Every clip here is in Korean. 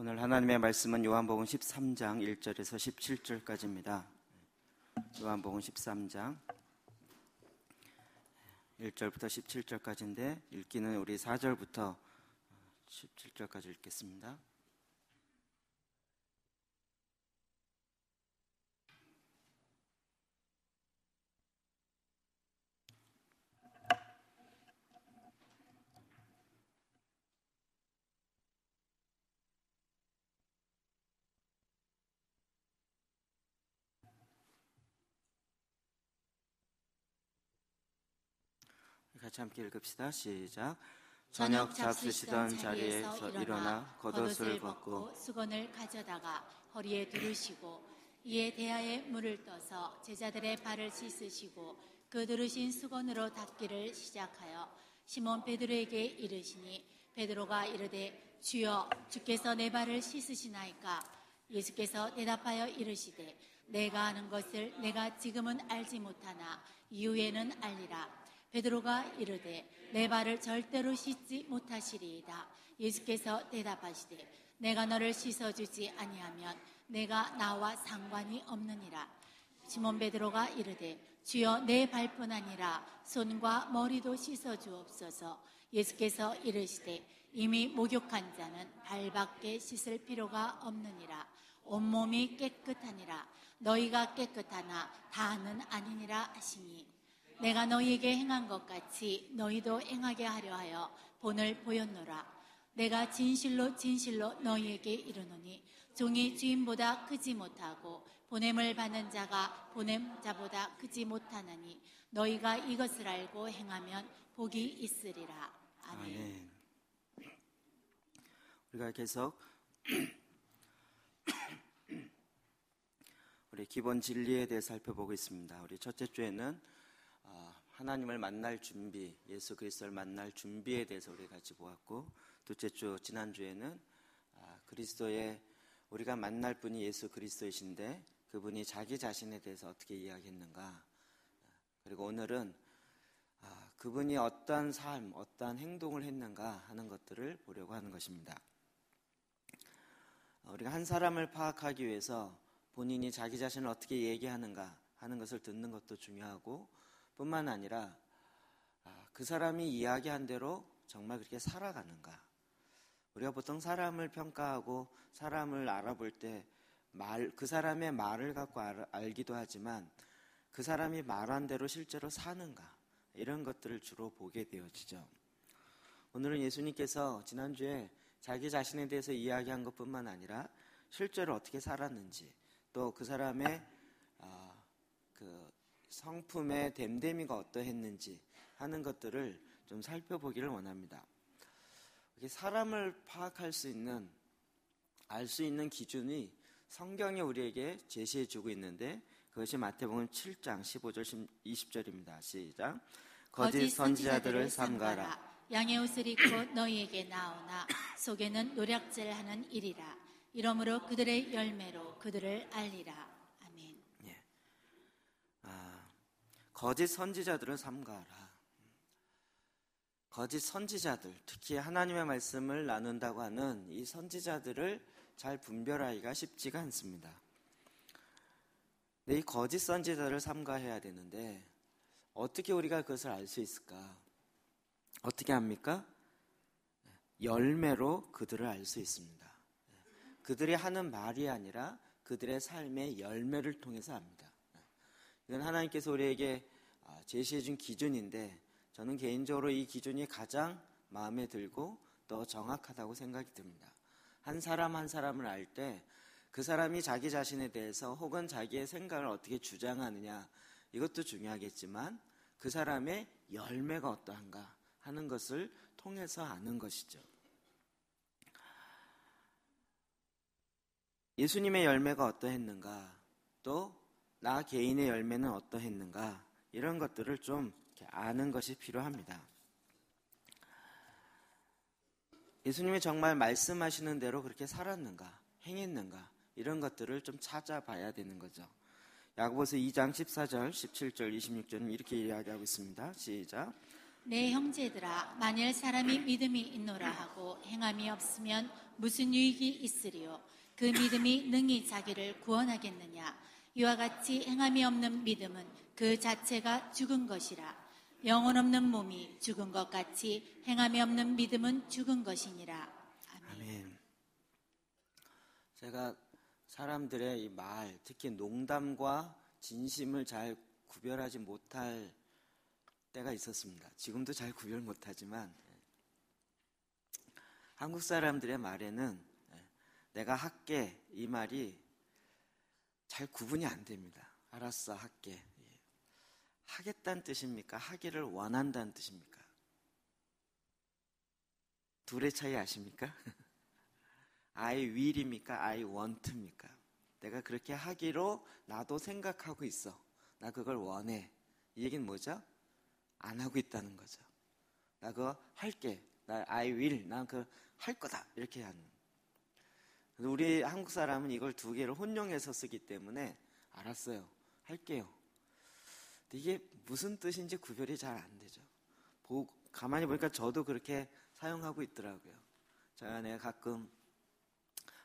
오늘 하나님의 말씀은 요한복음 13장 1절에서 17절까지입니다. 요한복음 13장 1절부터 17절까지인데 읽기는 우리 4절부터 17절까지 읽겠습니다. 같이 함께 읽읍시다. 시작. 저녁 잡수시던 자리에서 일어나 겉옷을 벗고 수건을 가져다가 허리에 두르시고 이에 대야에 물을 떠서 제자들의 발을 씻으시고 그 두르신 수건으로 닦기를 시작하여 시몬 베드로에게 이르시니 베드로가 이르되 주여 주께서 내 발을 씻으시나이까? 예수께서 대답하여 이르시되 내가 아는 것을 내가 지금은 알지 못하나 이후에는 알리라. 베드로가 이르되 내 발을 절대로 씻지 못하시리이다. 예수께서 대답하시되 내가 너를 씻어주지 아니하면 내가 나와 상관이 없느니라. 시몬 베드로가 이르되 주여 내 발뿐 아니라 손과 머리도 씻어주옵소서. 예수께서 이르시되 이미 목욕한 자는 발밖에 씻을 필요가 없느니라. 온몸이 깨끗하니라. 너희가 깨끗하나 다는 아니니라 하시니 내가 너희에게 행한 것 같이 너희도 행하게 하려 하여 본을 보였노라. 내가 진실로 진실로 너희에게 이르노니 종이 주인보다 크지 못하고 보냄을 받는 자가 보냄 자보다 크지 못하나니 너희가 이것을 알고 행하면 복이 있으리라. 아멘. 아멘. 우리가 계속 우리 기본 진리에 대해 살펴보고 있습니다. 우리 첫째 주에는 하나님을 만날 준비, 예수 그리스도를 만날 준비에 대해서 우리 같이 보았고, 둘째 주 지난주에는 그리스도의 우리가 만날 분이 예수 그리스도이신데 그분이 자기 자신에 대해서 어떻게 이야기했는가, 그리고 오늘은 그분이 어떤 삶, 어떤 행동을 했는가 하는 것들을 보려고 하는 것입니다. 우리가 한 사람을 파악하기 위해서 본인이 자기 자신을 어떻게 얘기하는가 하는 것을 듣는 것도 중요하고, 뿐만 아니라 그 사람이 이야기한 대로 정말 그렇게 살아가는가. 우리가 보통 사람을 평가하고 사람을 알아볼 때 그 사람의 말을 갖고 알기도 하지만 그 사람이 말한 대로 실제로 사는가, 이런 것들을 주로 보게 되어지죠. 오늘은 예수님께서 지난주에 자기 자신에 대해서 이야기한 것뿐만 아니라 실제로 어떻게 살았는지, 또 그 사람의 그 성품의 됨됨이가 어떠했는지 하는 것들을 좀 살펴보기를 원합니다. 사람을 파악할 수 있는, 알 수 있는 기준이 성경이 우리에게 제시해 주고 있는데, 그것이 마태복음 7장 15절 20절입니다. 시작. 거짓 선지자들을 삼가라. 양의 옷을 입고 너희에게 나오나 속에는 노략질하는 일이라. 이러므로 그들의 열매로 그들을 알리라. 거짓 선지자들을 삼가라. 거짓 선지자들, 특히 하나님의 말씀을 나눈다고 하는 이 선지자들을 잘 분별하기가 쉽지가 않습니다. 이 거짓 선지자를 삼가해야 되는데 어떻게 우리가 그것을 알 수 있을까? 어떻게 합니까? 열매로 그들을 알 수 있습니다. 그들이 하는 말이 아니라 그들의 삶의 열매를 통해서 압니다. 이건 하나님께서 우리에게 제시해 준 기준인데, 저는 개인적으로 이 기준이 가장 마음에 들고 또 정확하다고 생각이 듭니다. 한 사람 한 사람을 알 때 그 사람이 자기 자신에 대해서 혹은 자기의 생각을 어떻게 주장하느냐, 이것도 중요하겠지만 그 사람의 열매가 어떠한가 하는 것을 통해서 아는 것이죠. 예수님의 열매가 어떠했는가, 또 나 개인의 열매는 어떠했는가, 이런 것들을 좀 아는 것이 필요합니다. 예수님이 정말 말씀하시는 대로 그렇게 살았는가, 행했는가, 이런 것들을 좀 찾아봐야 되는 거죠. 야고보서 2장 14절, 17절, 26절은 이렇게 이야기하고 있습니다. 시작. 내 형제들아, 만일 사람이 믿음이 있노라 하고 행함이 없으면 무슨 유익이 있으리요? 그 믿음이 능히 자기를 구원하겠느냐? 이와 같이 행함이 없는 믿음은 그 자체가 죽은 것이라. 영혼 없는 몸이 죽은 것 같이 행함이 없는 믿음은 죽은 것이니라. 아멘. 아멘. 제가 사람들의 이 말, 특히 농담과 진심을 잘 구별하지 못할 때가 있었습니다. 지금도 잘 구별 못하지만 한국 사람들의 말에는 내가 할게 이 말이 잘 구분이 안 됩니다. 알았어, 할게. 하겠다는 뜻입니까? 하기를 원한다는 뜻입니까? 둘의 차이 아십니까? I will입니까? I want입니까? 내가 그렇게 하기로 나도 생각하고 있어. 나 그걸 원해. 이 얘기는 뭐죠? 안 하고 있다는 거죠. 나 그거 할게. 나 I will. 난 그거 할 거다. 이렇게 하는. 우리 한국 사람은 이걸 두 개를 혼용해서 쓰기 때문에 알았어요. 할게요. 근데 이게 무슨 뜻인지 구별이 잘 안 되죠. 가만히 보니까 저도 그렇게 사용하고 있더라고요. 제가 내가 가끔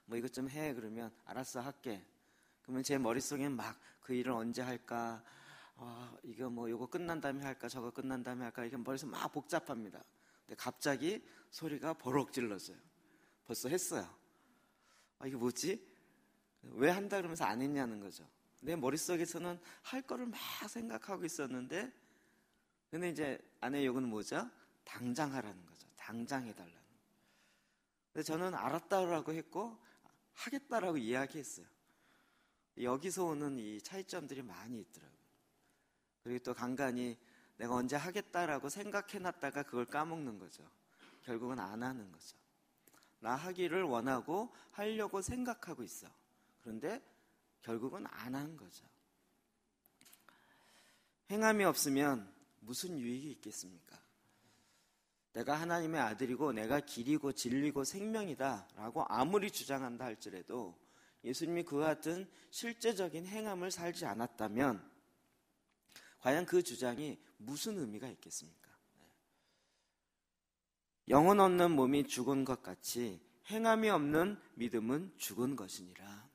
뭐 이것 좀 해 그러면 알았어 할게. 그러면 제 머릿속엔 막 그 일을 언제 할까, 이거 뭐 이거 끝난 다음에 할까, 저거 끝난 다음에 할까, 이게 머릿속 막 복잡합니다. 근데 갑자기 소리가 버럭 질렀어요. 벌써 했어요. 이게 뭐지? 왜 한다 그러면서 안 했냐는 거죠. 내 머릿속에서는 할 거를 막 생각하고 있었는데, 근데 이제 아내의 요구는 뭐죠? 당장 하라는 거죠. 당장 해달라는. 근데 저는 알았다라고 했고 하겠다라고 이야기했어요. 여기서 오는 이 차이점들이 많이 있더라고요. 그리고 또 간간히 내가 언제 하겠다라고 생각해놨다가 그걸 까먹는 거죠. 결국은 안 하는 거죠. 나 하기를 원하고 하려고 생각하고 있어. 그런데 결국은 안 한 거죠. 행함이 없으면 무슨 유익이 있겠습니까? 내가 하나님의 아들이고 내가 길이고 진리고 생명이다 라고 아무리 주장한다 할지라도 예수님이 그와 같은 실제적인 행함을 살지 않았다면 과연 그 주장이 무슨 의미가 있겠습니까? 영혼 없는 몸이 죽은 것 같이 행함이 없는 믿음은 죽은 것이니라.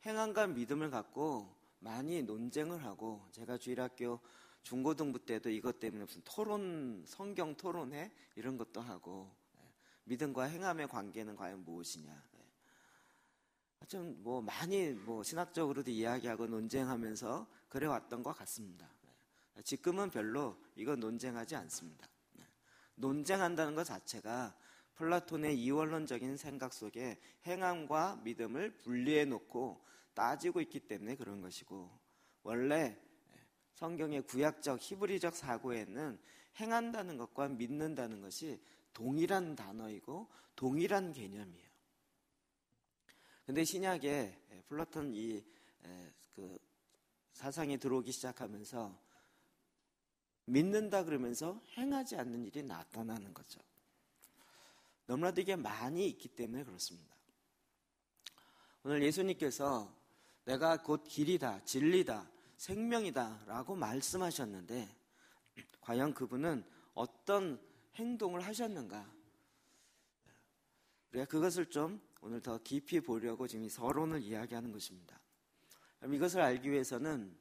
행함과 믿음을 갖고 많이 논쟁을 하고, 제가 주일학교 중고등부 때도 이것 때문에 무슨 토론, 성경 토론회 이런 것도 하고, 믿음과 행함의 관계는 과연 무엇이냐. 좀 많이 신학적으로도 이야기하고 논쟁하면서 그래왔던 것 같습니다. 지금은 별로 이거 논쟁하지 않습니다. 논쟁한다는 것 자체가 플라톤의 이원론적인 생각 속에 행함과 믿음을 분리해 놓고 따지고 있기 때문에 그런 것이고, 원래 성경의 구약적 히브리적 사고에는 행한다는 것과 믿는다는 것이 동일한 단어이고 동일한 개념이에요. 근데 신약에 플라톤 그 사상이 들어오기 시작하면서 믿는다 그러면서 행하지 않는 일이 나타나는 거죠. 너무나도 이게 많이 있기 때문에 그렇습니다. 오늘 예수님께서 내가 곧 길이다, 진리다, 생명이다 라고 말씀하셨는데 과연 그분은 어떤 행동을 하셨는가? 우리가 그것을 좀 오늘 더 깊이 보려고 지금 이 서론을 이야기하는 것입니다. 그럼 이것을 알기 위해서는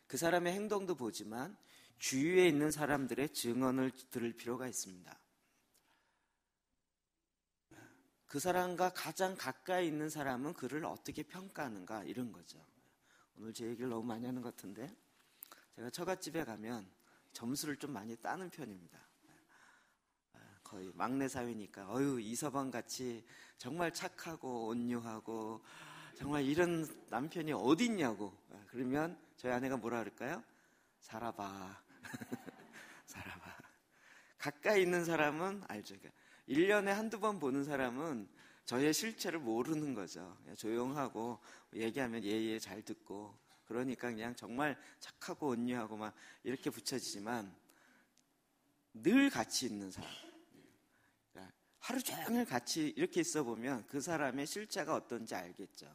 그 사람의 행동도 보지만 주위에 있는 사람들의 증언을 들을 필요가 있습니다. 그 사람과 가장 가까이 있는 사람은 그를 어떻게 평가하는가, 이런 거죠. 오늘 제 얘기를 너무 많이 하는 것 같은데, 제가 처갓집에 가면 점수를 좀 많이 따는 편입니다. 거의 막내 사위니까 이서방 같이 정말 착하고 온유하고 정말 이런 남편이 어딨냐고. 그러면 저희 아내가 뭐라 그럴까요? 살아봐. 살아봐. 가까이 있는 사람은 알죠. 1년에 한두 번 보는 사람은 저의 실체를 모르는 거죠. 조용하고 얘기하면 예예 잘 듣고, 그러니까 그냥 정말 착하고 온유하고 막 이렇게 붙여지지만 늘 같이 있는 사람, 하루 종일 같이 이렇게 있어 보면 그 사람의 실체가 어떤지 알겠죠.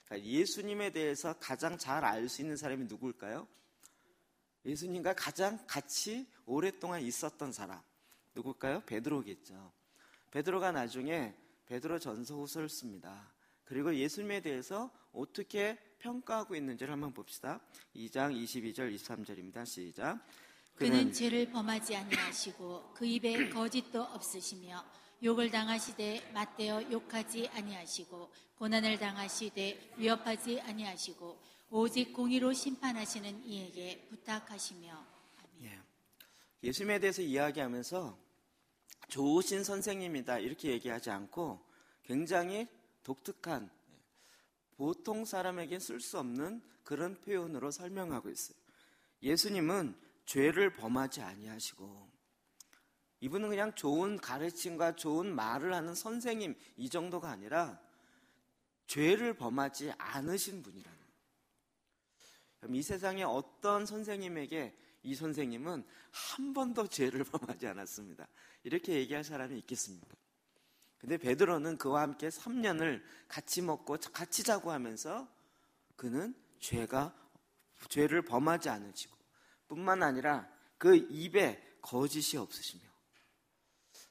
그러니까 예수님에 대해서 가장 잘 알 수 있는 사람이 누굴까요? 예수님과 가장 같이 오랫동안 있었던 사람 누굴까요? 베드로겠죠. 베드로가 나중에 베드로전서 후서를 씁니다. 그리고 예수님에 대해서 어떻게 평가하고 있는지를 한번 봅시다. 2장 22절 23절입니다. 시작. 그는 죄를 범하지 아니하시고 그 입에 거짓도 없으시며 욕을 당하시되 맞대어 욕하지 아니하시고 고난을 당하시되 위협하지 아니하시고 오직 공의로 심판하시는 이에게 부탁하시며. 아멘. 예수님에 대해서 이야기하면서 좋으신 선생님이다 이렇게 얘기하지 않고 굉장히 독특한, 보통 사람에게 쓸 수 없는 그런 표현으로 설명하고 있어요. 예수님은 죄를 범하지 아니하시고, 이분은 그냥 좋은 가르침과 좋은 말을 하는 선생님 이 정도가 아니라 죄를 범하지 않으신 분이라는 거예요. 그럼 이 세상에 어떤 선생님에게 이 선생님은 한 번도 죄를 범하지 않았습니다, 이렇게 얘기할 사람이 있겠습니까? 근데 베드로는 그와 함께 3년을 같이 먹고 같이 자고 하면서 그는 죄를 범하지 않으시고 뿐만 아니라 그 입에 거짓이 없으시며,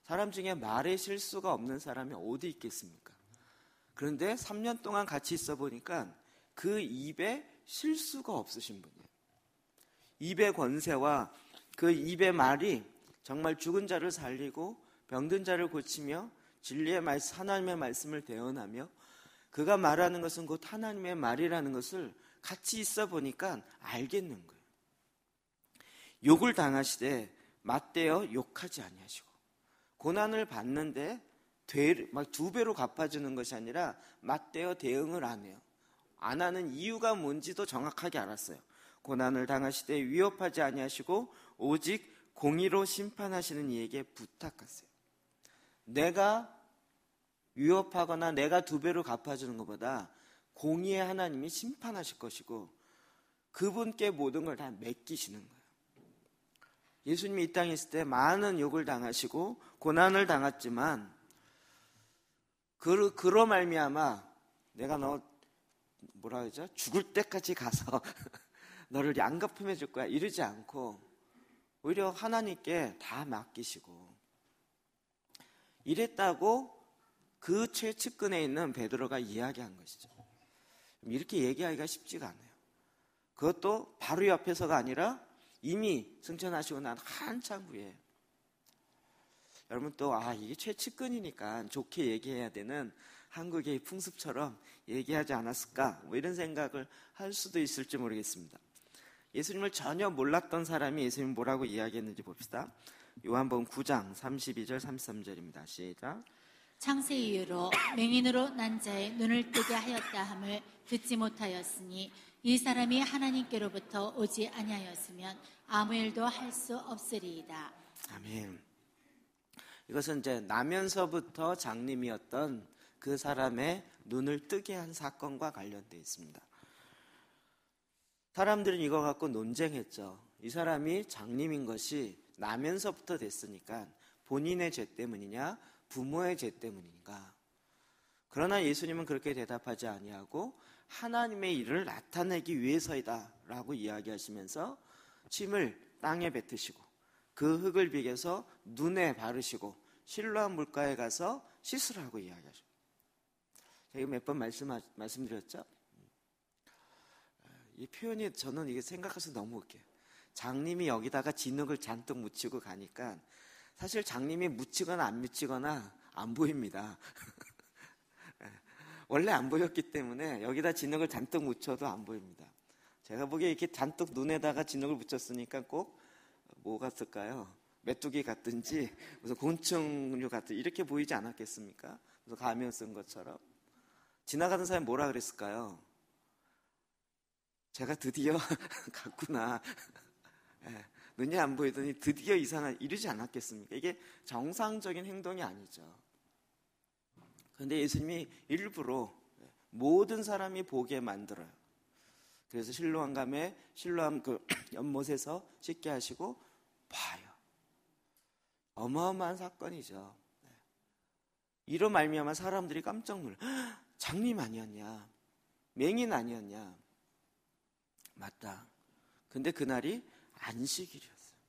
사람 중에 말에 실수가 없는 사람이 어디 있겠습니까? 그런데 3년 동안 같이 있어 보니까 그 입에 실수가 없으신 분이에요. 입의 권세와 그 입의 말이 정말 죽은 자를 살리고 병든 자를 고치며 진리의 말씀, 하나님의 말씀을 대언하며 그가 말하는 것은 곧 하나님의 말이라는 것을 같이 있어 보니까 알겠는 거예요. 욕을 당하시되 맞대어 욕하지 아니하시고, 고난을 받는데 막 2배로 갚아주는 것이 아니라 맞대어 대응을 안 해요. 안 하는 이유가 뭔지도 정확하게 알았어요. 고난을 당하시되 위협하지 아니하시고 오직 공의로 심판하시는 이에게 부탁하세요. 내가 위협하거나 내가 2배로 갚아주는 것보다 공의의 하나님이 심판하실 것이고 그분께 모든 걸 다 맡기시는 거예요. 예수님이 이 땅에 있을 때 많은 욕을 당하시고 고난을 당했지만 그로 말미암아 내가 너 뭐라 그러죠? 죽을 때까지 가서 너를 양가품해 줄 거야 이러지 않고 오히려 하나님께 다 맡기시고 이랬다고 그 최측근에 있는 베드로가 이야기한 것이죠. 이렇게 얘기하기가 쉽지가 않아요. 그것도 바로 옆에서가 아니라 이미 승천하시고 난 한참 후에. 여러분 또 이게 최측근이니까 좋게 얘기해야 되는 한국의 풍습처럼 얘기하지 않았을까 뭐 이런 생각을 할 수도 있을지 모르겠습니다. 예수님을 전혀 몰랐던 사람이 예수님 뭐라고 이야기했는지 봅시다. 요한복음 9장 32절 33절입니다. 시작. 창세 이후로 맹인으로 난 자의 눈을 뜨게 하였다 함을 듣지 못하였으니 이 사람이 하나님께로부터 오지 아니하였으면 아무 일도 할 수 없으리이다. 아멘. 이것은 이제 나면서부터 장님이었던 그 사람의 눈을 뜨게 한 사건과 관련되어 있습니다. 사람들은 이거 갖고 논쟁했죠. 이 사람이 장님인 것이 나면서부터 됐으니까 본인의 죄 때문이냐 부모의 죄 때문인가. 그러나 예수님은 그렇게 대답하지 아니하고 하나님의 일을 나타내기 위해서이다 라고 이야기하시면서 침을 땅에 뱉으시고 그 흙을 비겨서 눈에 바르시고 실로암 물가에 가서 씻으라고 이야기하죠. 제가 몇 번 말씀드렸죠. 이 표현이 저는 이게 생각해서 너무 웃겨요. 장님이 여기다가 진흙을 잔뜩 묻히고 가니까 사실 장님이 묻히거나 안 묻히거나 안 보입니다. 원래 안 보였기 때문에 여기다 진흙을 잔뜩 묻혀도 안 보입니다. 제가 보기에 이렇게 잔뜩 눈에다가 진흙을 묻혔으니까 꼭 뭐 같을까요? 메뚜기 같든지 무슨 곤충류 같은 이렇게 보이지 않았겠습니까? 무슨 가면 쓴 것처럼. 지나가는 사람이 뭐라 그랬을까요? 제가 드디어 갔구나. 눈이 안 보이더니 드디어 이상한 이러지 않았겠습니까? 이게 정상적인 행동이 아니죠. 그런데 예수님이 일부러 모든 사람이 보게 만들어요. 그래서 실로암 감에 실로암 그 연못에서 씻게 하시고 봐요. 어마어마한 사건이죠. 이로 말미암아 사람들이 깜짝 놀라. 장님 아니었냐? 맹인 아니었냐? 맞다. 근데 그날이 안식일이었어요.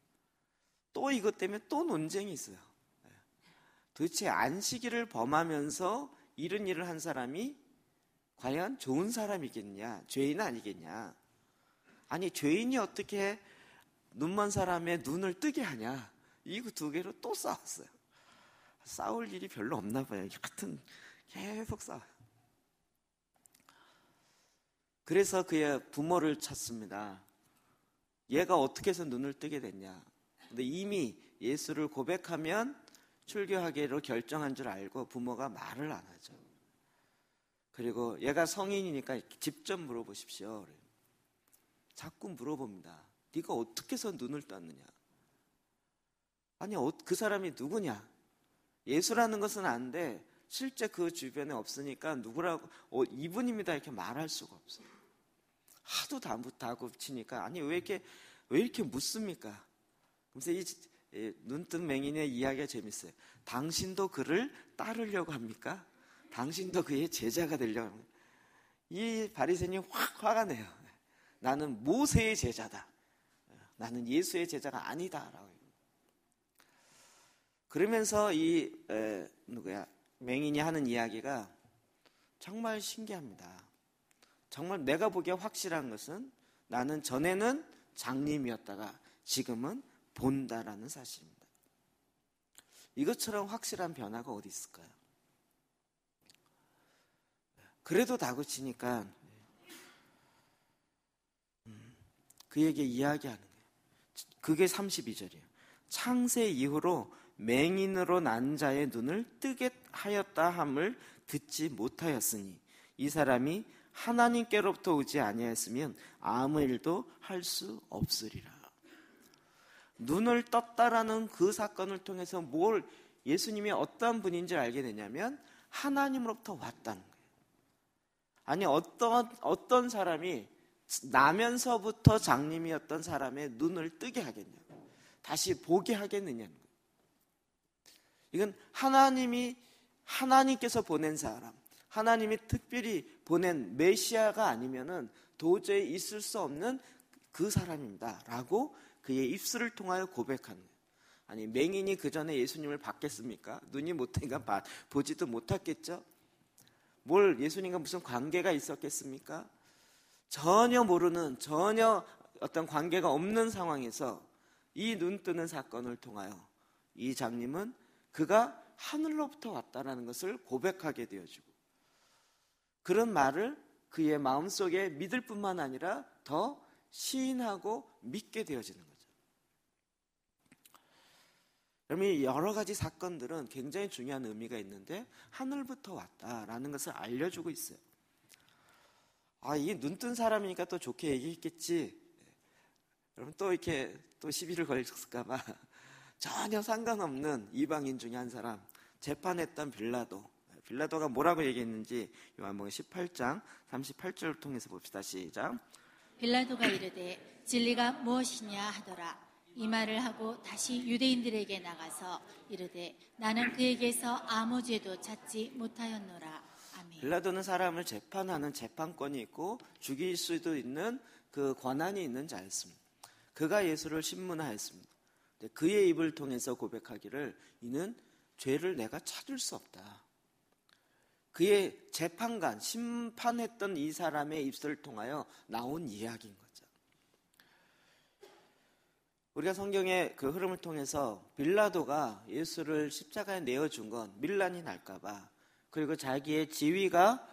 또 이것 때문에 또 논쟁이 있어요. 도대체 안식일을 범하면서 이런 일을 한 사람이 과연 좋은 사람이겠냐, 죄인 아니겠냐. 아니, 죄인이 어떻게 눈먼 사람의 눈을 뜨게 하냐. 이거 두 개로 또 싸웠어요. 싸울 일이 별로 없나 봐요. 같은 계속 싸워요. 그래서 그의 부모를 찾습니다. 얘가 어떻게 해서 눈을 뜨게 됐냐. 근데 이미 예수를 고백하면 출교하기로 결정한 줄 알고 부모가 말을 안 하죠. 그리고 얘가 성인이니까 직접 물어보십시오. 자꾸 물어봅니다. 네가 어떻게 해서 눈을 떴느냐. 아니, 그 사람이 누구냐. 예수라는 것은 아는데 실제 그 주변에 없으니까 누구라고 이분입니다 이렇게 말할 수가 없어요. 하도 다급치니까 아니 왜 이렇게 묻습니까? 그래서 이 눈뜬 맹인의 이야기가 재밌어요. 당신도 그를 따르려고 합니까? 당신도 그의 제자가 되려고 합니까? 이 바리새인이 확 화가 내요. 나는 모세의 제자다. 나는 예수의 제자가 아니다라고. 그러면서 이 맹인이 하는 이야기가 정말 신기합니다. 정말 내가 보기에 확실한 것은 나는 전에는 장님이었다가 지금은 본다라는 사실입니다. 이것처럼 확실한 변화가 어디 있을까요? 그래도 다그치니까 그에게 이야기하는 거예요. 그게 32절이에요. 창세 이후로 맹인으로 난 자의 눈을 뜨게 하였다 함을 듣지 못하였으니 이 사람이 하나님께로부터 오지 아니하였으면 아무 일도 할 수 없으리라. 눈을 떴다라는 그 사건을 통해서 뭘 예수님이 어떤 분인지 알게 되냐면 하나님으로부터 왔다는 거예요. 아니 어떤 사람이 나면서부터 장님이었던 사람의 눈을 뜨게 하겠냐고, 다시 보게 하겠느냐는 거예요. 이건 하나님께서 보낸 사람, 하나님이 특별히 보낸 메시아가 아니면은 도저히 있을 수 없는 그 사람입니다 라고 그의 입술을 통하여 고백하는 거예요. 아니 맹인이 그 전에 예수님을 봤겠습니까? 눈이 못 뜨니까 보지도 못했겠죠. 뭘 예수님과 무슨 관계가 있었겠습니까? 전혀 모르는, 전혀 어떤 관계가 없는 상황에서 이 눈 뜨는 사건을 통하여 이 장님은 그가 하늘로부터 왔다라는 것을 고백하게 되어지고, 그런 말을 그의 마음속에 믿을 뿐만 아니라 더 시인하고 믿게 되어지는 거죠. 여러분, 여러 가지 사건들은 굉장히 중요한 의미가 있는데 하늘부터 왔다라는 것을 알려주고 있어요. 이 눈뜬 사람이니까 또 좋게 얘기했겠지. 여러분 또 이렇게 또 시비를 걸릴까봐 전혀 상관없는 이방인 중에 한 사람, 재판했던 빌라도가 뭐라고 얘기했는지 요한복음 18장 38절을 통해서 봅시다. 시작. 빌라도가 이르되 진리가 무엇이냐 하더라. 이 말을 하고 다시 유대인들에게 나가서 이르되 나는 그에게서 아무 죄도 찾지 못하였노라. 아멘. 빌라도는 사람을 재판하는 재판권이 있고 죽일 수도 있는 그 권한이 있는 자였습니다. 그가 예수를 신문하였습니다. 그의 입을 통해서 고백하기를 이는 죄를 내가 찾을 수 없다. 그의 재판관, 심판했던 이 사람의 입술을 통하여 나온 이야기인 거죠. 우리가 성경의 그 흐름을 통해서 빌라도가 예수를 십자가에 내어준 건 밀란이 날까봐, 그리고 자기의 지위가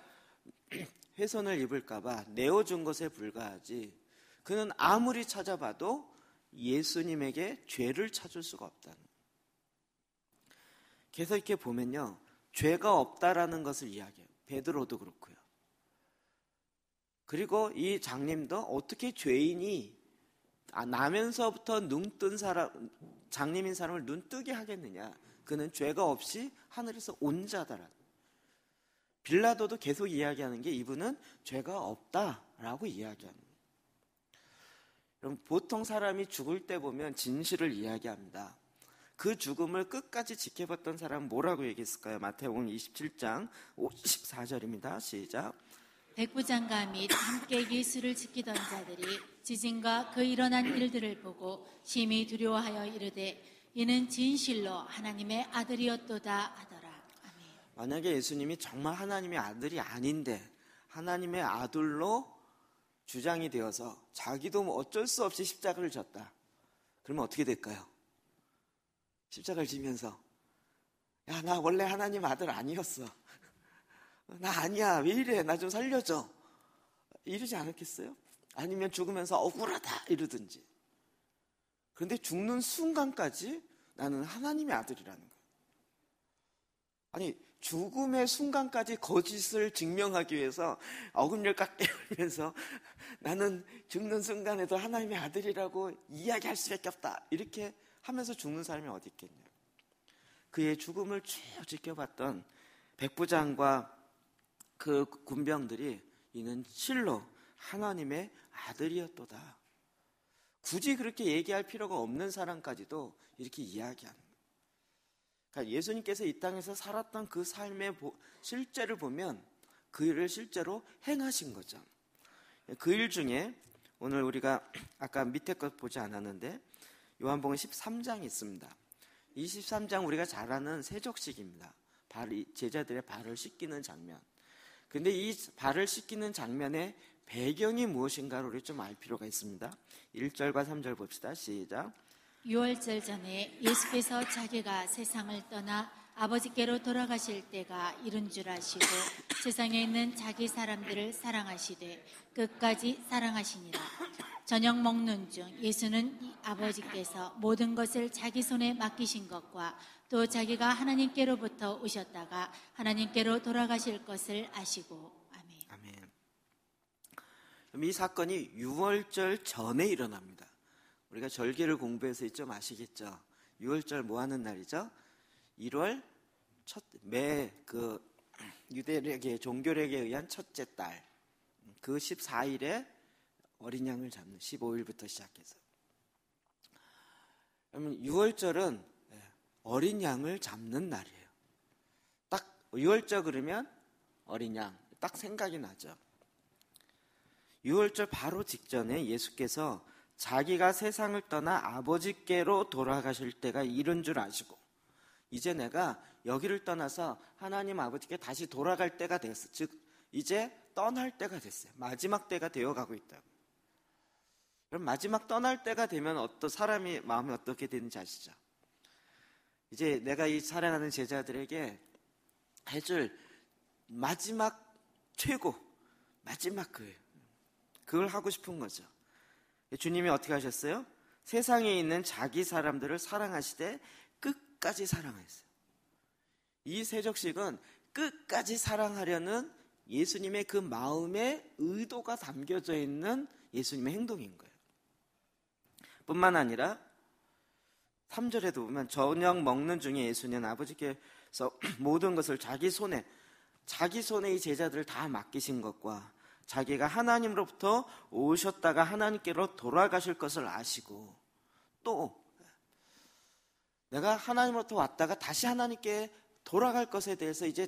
훼손을 입을까봐 내어준 것에 불과하지, 그는 아무리 찾아봐도 예수님에게 죄를 찾을 수가 없다는. 계속 이렇게 보면요, 죄가 없다라는 것을 이야기해요. 베드로도 그렇고요. 그리고 이 장님도 어떻게 죄인이 나면서부터 눈뜬 사람, 장님인 사람을 눈 뜨게 하겠느냐. 그는 죄가 없이 하늘에서 온 자다라. 빌라도도 계속 이야기하는 게 이분은 죄가 없다라고 이야기하는 거예요. 여러분, 보통 사람이 죽을 때 보면 진실을 이야기합니다. 그 죽음을 끝까지 지켜봤던 사람은 뭐라고 얘기했을까요? 마태복음 27장 54절입니다. 시작. 백부장과 및 함께 기술을 지키던 자들이 지진과 그 일어난 일들을 보고 심히 두려워하여 이르되 이는 진실로 하나님의 아들이었도다 하더라. 아멘. 만약에 예수님이 정말 하나님의 아들이 아닌데 하나님의 아들로 주장이 되어서 자기도 어쩔 수 없이 십자가를 졌다. 그러면 어떻게 될까요? 십자가를 지면서 야, 나 원래 하나님 아들 아니었어. 나 아니야. 왜 이래? 나 좀 살려줘. 이러지 않았겠어요? 아니면 죽으면서 억울하다 이러든지. 그런데 죽는 순간까지 나는 하나님의 아들이라는 거예요. 아니, 죽음의 순간까지 거짓을 증명하기 위해서 어금니를 깍 깨물면서 나는 죽는 순간에도 하나님의 아들이라고 이야기할 수밖에 없다. 이렇게 하면서 죽는 사람이 어디 있겠냐. 그의 죽음을 쭉 지켜봤던 백부장과 그 군병들이 이는 실로 하나님의 아들이었도다. 굳이 그렇게 얘기할 필요가 없는 사람까지도 이렇게 이야기하는 거예요. 그러니까 예수님께서 이 땅에서 살았던 그 삶의 실제를 보면 그 일을 실제로 행하신 거죠. 그 일 중에 오늘 우리가 아까 밑에 것 보지 않았는데 요한복음 13장이 있습니다. 이 13장 우리가 잘 아는 세족식입니다. 제자들의 발을 씻기는 장면. 근데 이 발을 씻기는 장면의 배경이 무엇인가를 우리 좀 알 필요가 있습니다. 1절과 3절 봅시다. 시작. 유월절 전에 예수께서 자기가 세상을 떠나 아버지께로 돌아가실 때가 이른 줄 아시고 세상에 있는 자기 사람들을 사랑하시되 끝까지 사랑하시니라. 저녁 먹는 중 예수는 아버지께서 모든 것을 자기 손에 맡기신 것과 또 자기가 하나님께로부터 오셨다가 하나님께로 돌아가실 것을 아시고. 아멘. 아멘. 그럼 이 사건이 유월절 전에 일어납니다. 우리가 절기를 공부해서 좀 아시겠죠? 유월절 뭐 하는 날이죠? 1월 매 유대력의 종교력에 의한 첫째 달 그 14일에 어린 양을 잡는 15일부터 시작해서. 그러면 유월절은 어린 양을 잡는 날이에요. 딱 유월절 그러면 어린 양 딱 생각이 나죠. 유월절 바로 직전에 예수께서 자기가 세상을 떠나 아버지께로 돌아가실 때가 이른 줄 아시고 이제 내가 여기를 떠나서 하나님 아버지께 다시 돌아갈 때가 됐어. 즉 이제 떠날 때가 됐어요. 마지막 때가 되어가고 있다고. 그럼 마지막 떠날 때가 되면 사람이 마음이 어떻게 되는지 아시죠? 이제 내가 이 사랑하는 제자들에게 해줄 마지막 최고 마지막 그걸 하고 싶은 거죠. 주님이 어떻게 하셨어요? 세상에 있는 자기 사람들을 사랑하시되 끝까지 사랑하셨어요. 이 세족식은 끝까지 사랑하려는 예수님의 그 마음의 의도가 담겨져 있는 예수님의 행동인 거예요. 뿐만 아니라 3절에도 보면 저녁 먹는 중에 예수는 아버지께서 모든 것을 자기 손에 이 제자들을 다 맡기신 것과 자기가 하나님으로부터 오셨다가 하나님께로 돌아가실 것을 아시고 또 내가 하나님으로부터 왔다가 다시 하나님께 돌아갈 것에 대해서 이제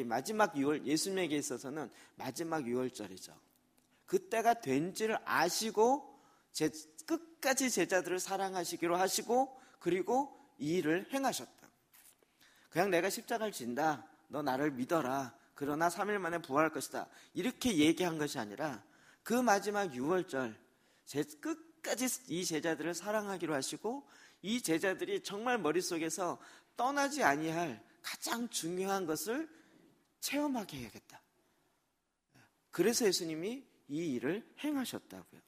마지막 예수님에게 있어서는 마지막 유월절이죠. 그때가 된지를 아시고 끝까지 제자들을 사랑하시기로 하시고 그리고 이 일을 행하셨다. 그냥 내가 십자가를 진다. 너 나를 믿어라. 그러나 3일 만에 부활할 것이다. 이렇게 얘기한 것이 아니라 그 마지막 유월절 끝까지 이 제자들을 사랑하기로 하시고 이 제자들이 정말 머릿속에서 떠나지 아니할 가장 중요한 것을 체험하게 해야겠다. 그래서 예수님이 이 일을 행하셨다고요.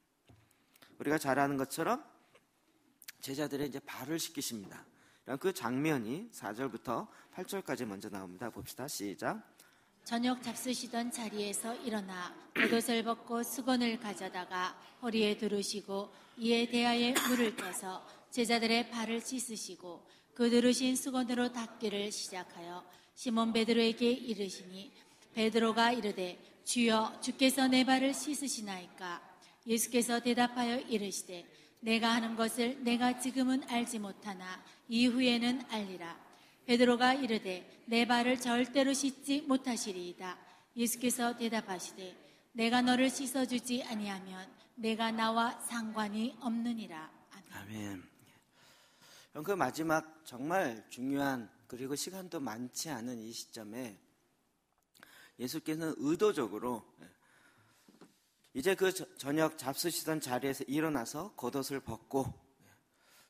우리가 잘 아는 것처럼 제자들의 이제 발을 씻기십니다. 그 장면이 4절부터 8절까지 먼저 나옵니다. 봅시다. 시작. 저녁 잡수시던 자리에서 일어나 겉옷을 벗고 수건을 가져다가 허리에 두르시고 이에 대하여 물을 떠서 제자들의 발을 씻으시고 그 두르신 수건으로 닦기를 시작하여 시몬 베드로에게 이르시니 베드로가 이르되 주여 주께서 내 발을 씻으시나이까. 예수께서 대답하여 이르시되 내가 하는 것을 내가 지금은 알지 못하나 이후에는 알리라. 베드로가 이르되 내 발을 절대로 씻지 못하시리이다. 예수께서 대답하시되 내가 너를 씻어주지 아니하면 내가 나와 상관이 없느니라. 아멘. 아멘. 그럼 그 마지막 정말 중요한 그리고 시간도 많지 않은 이 시점에 예수께서는 의도적으로 이제 그 저녁 잡수시던 자리에서 일어나서 겉옷을 벗고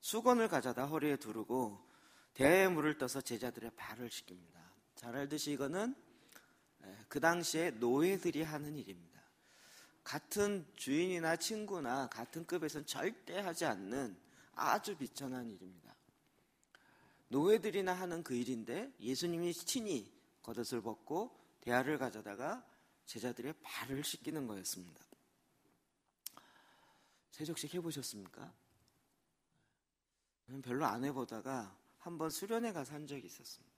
수건을 가져다 허리에 두르고 대야에 물을 떠서 제자들의 발을 씻깁니다. 잘 알듯이 이거는 그 당시에 노예들이 하는 일입니다. 같은 주인이나 친구나 같은 급에서는 절대 하지 않는 아주 비천한 일입니다. 노예들이나 하는 그 일인데 예수님이 친히 겉옷을 벗고 대야를 가져다가 제자들의 발을 씻기는 거였습니다. 세족식 해보셨습니까? 저는 별로 안 해보다가 한번 수련회 가서 한 적이 있었습니다.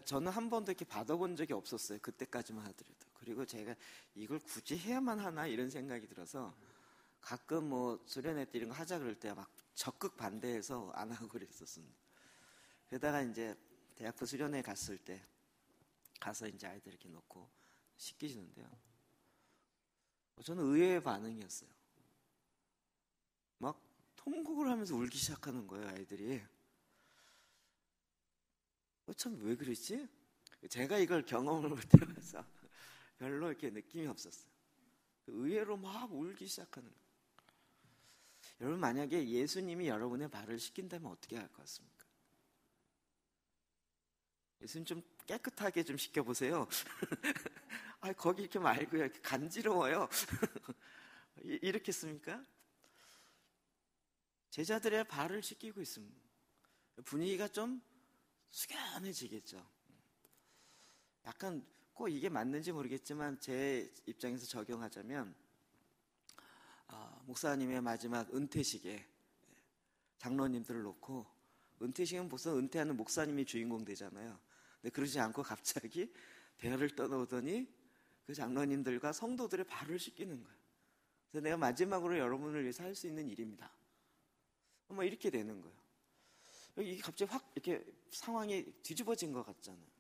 저는 한 번도 이렇게 받아본 적이 없었어요. 그때까지만 하더라도. 그리고 제가 이걸 굳이 해야만 하나 이런 생각이 들어서 가끔 뭐 수련회 때 이런 거 하자 그럴 때 막 적극 반대해서 안 하고 그랬었습니다. 그러다가 이제 대학교 수련회 갔을 때 가서 이제 아이들 이렇게 놓고 씻기시는데요. 저는 의외의 반응이었어요. 막 통곡을 하면서 울기 시작하는 거예요, 아이들이. 참 왜 그러지? 제가 이걸 경험을 못해서 별로 이렇게 느낌이 없었어요. 의외로 막 울기 시작하는 거예요. 여러분, 만약에 예수님이 여러분의 발을 씻긴다면 어떻게 할 것 같습니까? 예수님 좀 깨끗하게 좀 씻겨보세요. 아, 거기 이렇게 말고요. 이렇게 간지러워요. 이렇겠습니까? 제자들의 발을 씻기고 있습니다. 분위기가 좀 숙연해지겠죠. 약간 꼭 이게 맞는지 모르겠지만 제 입장에서 적용하자면 목사님의 마지막 은퇴식에 장로님들을 놓고 은퇴식은 보통 은퇴하는 목사님이 주인공 되잖아요. 근데 그러지 않고 갑자기 대화를 떠나오더니 그 장로님들과 성도들의 발을 씻기는 거예요. 그래서 내가 마지막으로 여러분을 위해서 할 수 있는 일입니다. 뭐 이렇게 되는 거예요. 이게 갑자기 확 이렇게 상황이 뒤집어진 것 같잖아요.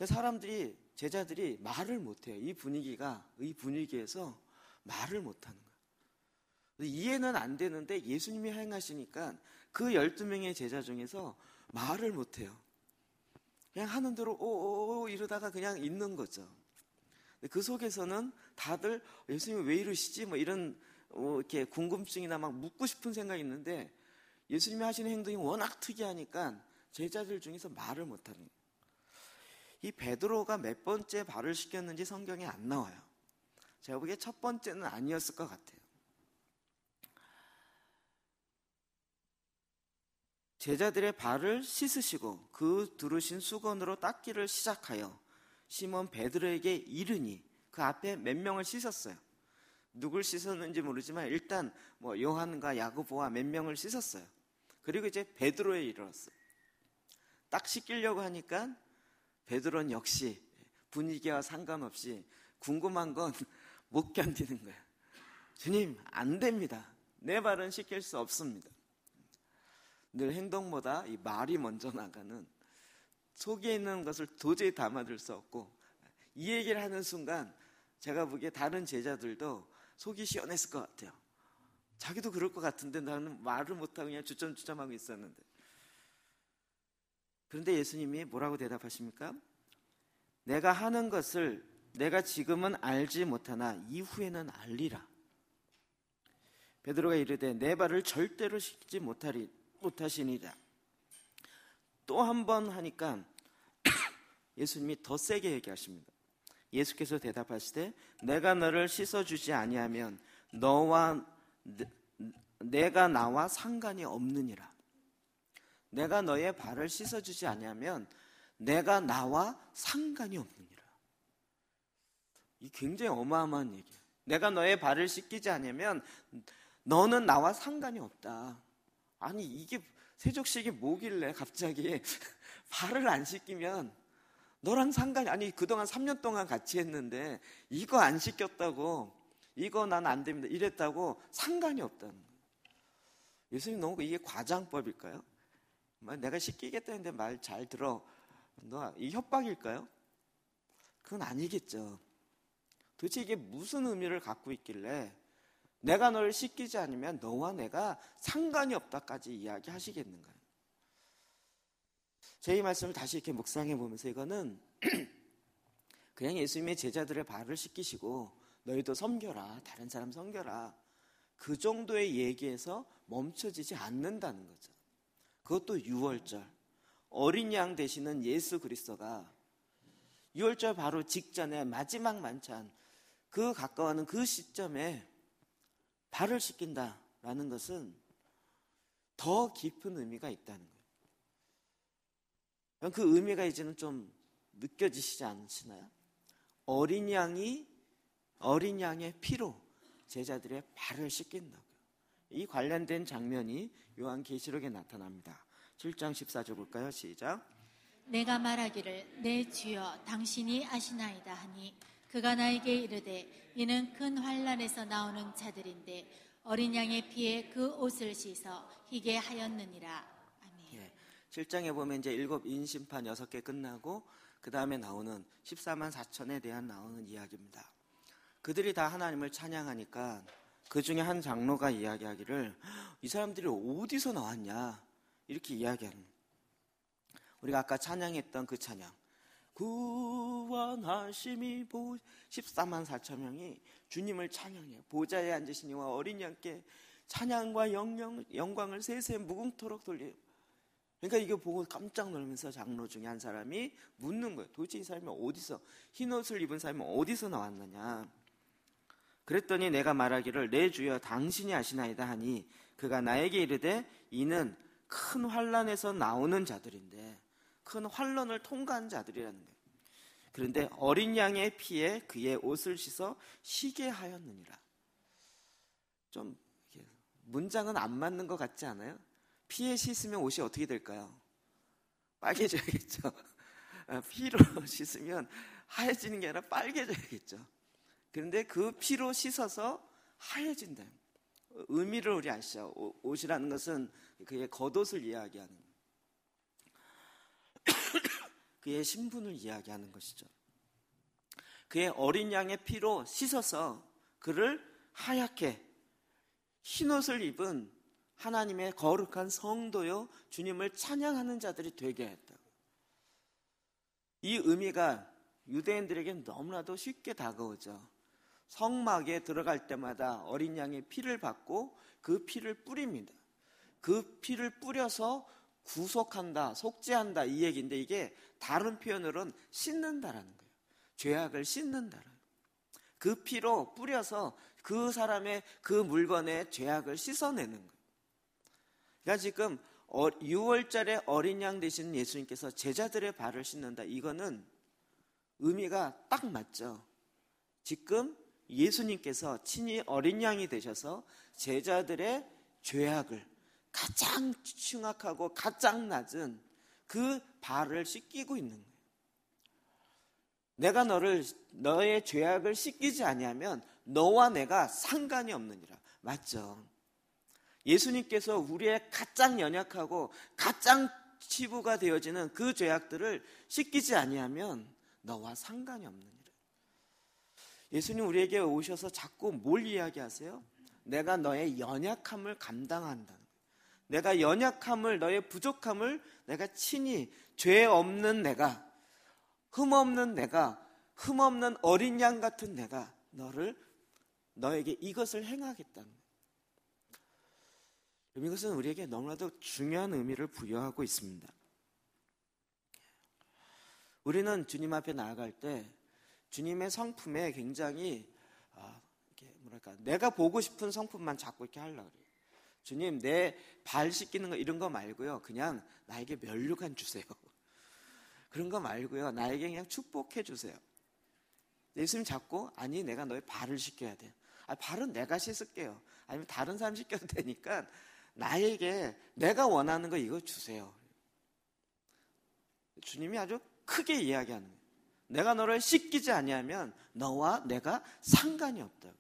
사람들이, 제자들이 말을 못해요. 이 분위기에서 말을 못하는 거예요. 이해는 안 되는데 예수님이 행하시니까 그 12명의 제자 중에서 말을 못해요. 그냥 하는 대로 오오오 이러다가 그냥 있는 거죠. 그 속에서는 다들 예수님이 왜 이러시지? 뭐 이런 이렇게 궁금증이나 막 묻고 싶은 생각이 있는데 예수님이 하시는 행동이 워낙 특이하니까 제자들 중에서 말을 못하는 거예요. 이 베드로가 몇 번째 발을 씻겼는지 성경에 안 나와요. 제가 보기에 첫 번째는 아니었을 것 같아요. 제자들의 발을 씻으시고 그 두르신 수건으로 닦기를 시작하여 시몬 베드로에게 이르니, 그 앞에 몇 명을 씻었어요. 누굴 씻었는지 모르지만 일단 뭐 요한과 야고보와 몇 명을 씻었어요. 그리고 이제 베드로에 이르렀어요. 딱 씻기려고 하니까 베드로는 역시 분위기와 상관없이 궁금한 건 못 견디는 거예요. 주님, 안 됩니다. 내 발은 씻길 수 없습니다. 늘 행동보다 이 말이 먼저 나가는, 속에 있는 것을 도저히 담아둘 수 없고, 이 얘기를 하는 순간 제가 보기에 다른 제자들도 속이 시원했을 것 같아요. 자기도 그럴 것 같은데 나는 말을 못하고 그냥 주점주점하고 있었는데. 그런데 예수님이 뭐라고 대답하십니까? 내가 하는 것을 내가 지금은 알지 못하나 이후에는 알리라. 베드로가 이르되 내 발을 절대로 씻지 못하시니라. 또 한 번 하니까 예수님이 더 세게 얘기하십니다. 예수께서 대답하시되 내가 너를 씻어주지 아니하면 내가 나와 상관이 없느니라. 내가 너의 발을 씻어주지 아니하면 내가 나와 상관이 없느니라. 이 굉장히 어마어마한 얘기예요. 내가 너의 발을 씻기지 않으면 너는 나와 상관이 없다. 아니, 이게 세족식이 뭐길래 갑자기 발을 안 씻기면 너랑 상관이, 아니 그동안 3년 동안 같이 했는데 이거 안 씻겼다고, 이거 난 안 됩니다 이랬다고 상관이 없다는 거예요. 예수님 너무 이게 과장법일까요? 내가 씻기겠다는데 말 잘 들어. 이 협박일까요? 그건 아니겠죠. 도대체 이게 무슨 의미를 갖고 있길래 내가 너를 씻기지 않으면 너와 내가 상관이 없다까지 이야기하시겠는가요? 제 이 말씀을 다시 이렇게 묵상해 보면서 이거는 그냥 예수님의 제자들의 발을 씻기시고 너희도 섬겨라, 다른 사람 섬겨라, 그 정도의 얘기에서 멈춰지지 않는다는 거죠. 그것도 6월절 어린 양 되시는 예수 그리스도가 6월절 바로 직전에 마지막 만찬 그 가까워하는 그 시점에 발을 씻긴다라는 것은 더 깊은 의미가 있다는 거예요. 그 의미가 이제는 좀 느껴지시지 않으시나요? 어린 양의 피로 제자들의 발을 씻긴다고요. 이 관련된 장면이 요한계시록에 나타납니다. 7장 14절 볼까요? 시작. 내가 말하기를 내 주여 당신이 아시나이다 하니 그가 나에게 이르되 이는 큰 환난에서 나오는 자들인데 어린 양의 피에 그 옷을 씻어 희게 하였느니라. 아멘. 7장에 보면 이제 7 인심판 6개 끝나고 그 다음에 나오는 14만 4천에 대한 나오는 이야기입니다. 그들이 다 하나님을 찬양하니까 그 중에 한 장로가 이야기하기를 이 사람들이 어디서 나왔냐 이렇게 이야기하는 거예요. 우리가 아까 찬양했던 그 찬양 구원하심이 14만 4천 명이 주님을 찬양해요. 보좌에 앉으신 이와 어린 양께 찬양과 영광을 세세 무궁토록 돌려요. 그러니까 이거 보고 깜짝 놀라면서 장로 중에 한 사람이 묻는 거예요. 도대체 이 사람이 어디서, 흰옷을 입은 사람이 어디서 나왔느냐. 그랬더니 내가 말하기를 내 주여 당신이 아시나이다 하니 그가 나에게 이르되 이는 큰 환난에서 나오는 자들인데 큰 환난을 통과한 자들이라는 거예요. 그런데 어린 양의 피에 그의 옷을 씻어 희게 하였느니라. 좀 문장은 안 맞는 것 같지 않아요? 피에 씻으면 옷이 어떻게 될까요? 빨개져야겠죠. 피로 씻으면 하얘지는 게 아니라 빨개져야겠죠. 그런데 그 피로 씻어서 하얘진다. 의미를 우리 아시죠? 옷이라는 것은 그의 겉옷을 이야기하는 그의 신분을 이야기하는 것이죠. 그의 어린 양의 피로 씻어서 그를 하얗게 흰옷을 입은 하나님의 거룩한 성도요 주님을 찬양하는 자들이 되게 했다. 이 의미가 유대인들에게는 너무나도 쉽게 다가오죠. 성막에 들어갈 때마다 어린 양의 피를 받고 그 피를 뿌립니다. 그 피를 뿌려서 구속한다, 속죄한다 이 얘기인데 이게 다른 표현으로는 씻는다라는 거예요. 죄악을 씻는다라는 거예요. 그 피로 뿌려서 그 사람의 그 물건의 죄악을 씻어내는 거예요. 그러니까 지금 6월절에 어린 양 되시는 예수님께서 제자들의 발을 씻는다. 이거는 의미가 딱 맞죠. 지금 예수님께서 친히 어린 양이 되셔서 제자들의 죄악을 가장 흉악하고 가장 낮은 그 발을 씻기고 있는 거예요. 내가 너의 죄악을 씻기지 아니하면 너와 내가 상관이 없느니라. 맞죠? 예수님께서 우리의 가장 연약하고 가장 치부가 되어지는 그 죄악들을 씻기지 아니하면 너와 상관이 없느니라. 예수님 우리에게 오셔서 자꾸 뭘 이야기하세요? 내가 너의 연약함을 감당한다는 거예요. 내가 연약함을, 너의 부족함을 내가 친히 죄 없는 내가, 흠없는 내가, 흠없는 어린 양 같은 내가 너에게 이것을 행하겠다는 거예요. 이것은 우리에게 너무나도 중요한 의미를 부여하고 있습니다. 우리는 주님 앞에 나아갈 때 주님의 성품에 굉장히 내가 보고 싶은 성품만 자꾸 이렇게 하려고 그래요. 주님 내 발 씻기는 거 이런 거 말고요, 그냥 나에게 면류관 주세요. 그런 거 말고요, 나에게 그냥 축복해 주세요. 예수님 자꾸 아니 내가 너의 발을 씻겨야 돼. 발은 내가 씻을게요. 아니면 다른 사람 씻겨도 되니까 나에게 내가 원하는 거 이거 주세요. 주님이 아주 크게 이야기하는 거예요. 내가 너를 씻기지 아니하면 너와 내가 상관이 없다고.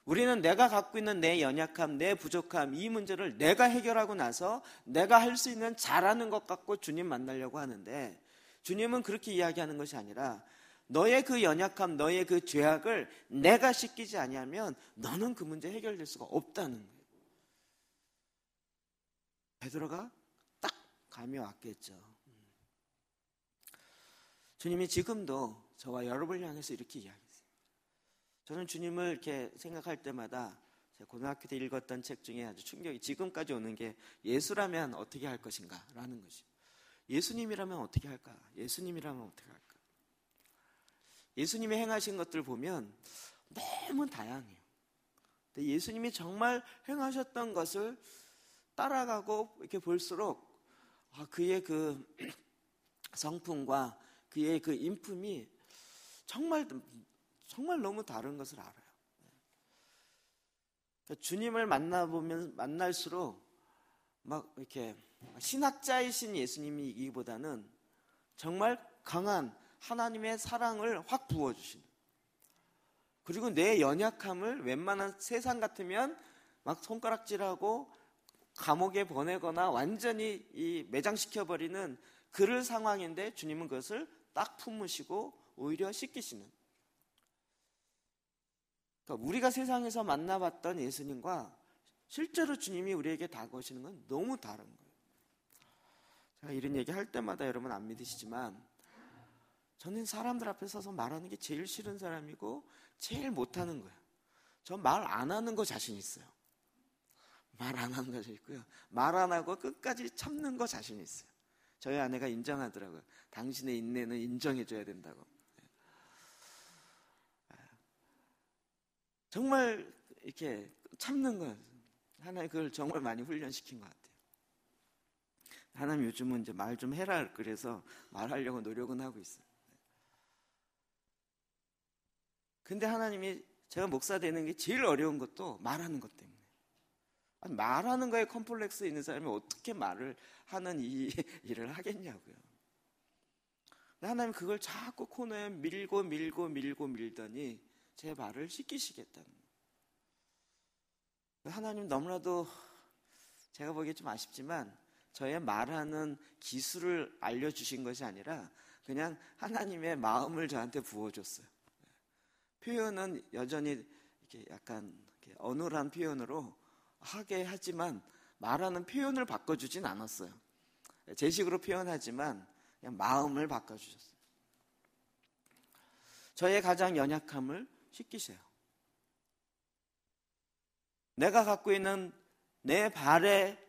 우리는 내가 갖고 있는 내 연약함, 내 부족함, 이 문제를 내가 해결하고 나서 내가 할 수 있는 잘하는 것 갖고 주님 만나려고 하는데, 주님은 그렇게 이야기하는 것이 아니라 너의 그 연약함, 너의 그 죄악을 내가 씻기지 아니하면 너는 그 문제 해결될 수가 없다는 거예요. 베드로가 딱 감이 왔겠죠. 주님이 지금도 저와 여러분을 향해서 이렇게 이야기했어요. 저는 주님을 이렇게 생각할 때마다 제가 고등학교 때 읽었던 책 중에 아주 충격이 지금까지 오는 게 예수라면 어떻게 할 것인가 라는 것이죠. 예수님이라면 어떻게 할까? 예수님이라면 어떻게 할까? 예수님이 행하신 것들 보면 너무 다양해요. 근데 예수님이 정말 행하셨던 것을 따라가고 이렇게 볼수록 그의 그 성품과 그의 그 인품이 정말 너무 다른 것을 알아요. 주님을 만날수록 막 이렇게 신학자이신 예수님이기보다는 정말 강한 하나님의 사랑을 확 부어주시는, 그리고 내 연약함을 웬만한 세상 같으면 막 손가락질하고 감옥에 보내거나 완전히 매장시켜버리는 그럴 상황인데 주님은 그것을 딱 품으시고 오히려 씻기시는, 그러니까 우리가 세상에서 만나봤던 예수님과 실제로 주님이 우리에게 다가오시는 건 너무 다른 거예요. 제가 이런 얘기 할 때마다 여러분 안 믿으시지만 저는 사람들 앞에 서서 말하는 게 제일 싫은 사람이고 제일 못하는 거예요. 전 말 안 하는 거 자신 있어요. 말 안 하는 거 자신 있고요. 말 안 하고 끝까지 참는 거 자신 있어요. 저희 아내가 인정하더라고요. 당신의 인내는 인정해줘야 된다고. 정말 이렇게 참는 거예요. 하나님 그걸 정말 많이 훈련시킨 것 같아요. 하나님 요즘은 이제 말 좀 해라 그래서 말하려고 노력은 하고 있어요. 근데 하나님이 제가 목사 되는 게 제일 어려운 것도 말하는 것 때문에. 아니, 말하는 거에 컴플렉스 있는 사람이 어떻게 말을 하는 이 일을 하겠냐고요. 하나님 그걸 자꾸 코너에 밀더니 제 말을 시키시겠다는 거예요. 하나님 너무나도 제가 보기에 좀 아쉽지만 저의 말하는 기술을 알려주신 것이 아니라 그냥 하나님의 마음을 저한테 부어줬어요. 표현은 여전히 이렇게 약간 이렇게 어눌한 표현으로 하게 하지만 말하는 표현을 바꿔주진 않았어요. 제 식으로 표현하지만 그냥 마음을 바꿔주셨어요. 저의 가장 연약함을 씻기세요. 내가 갖고 있는 내 발의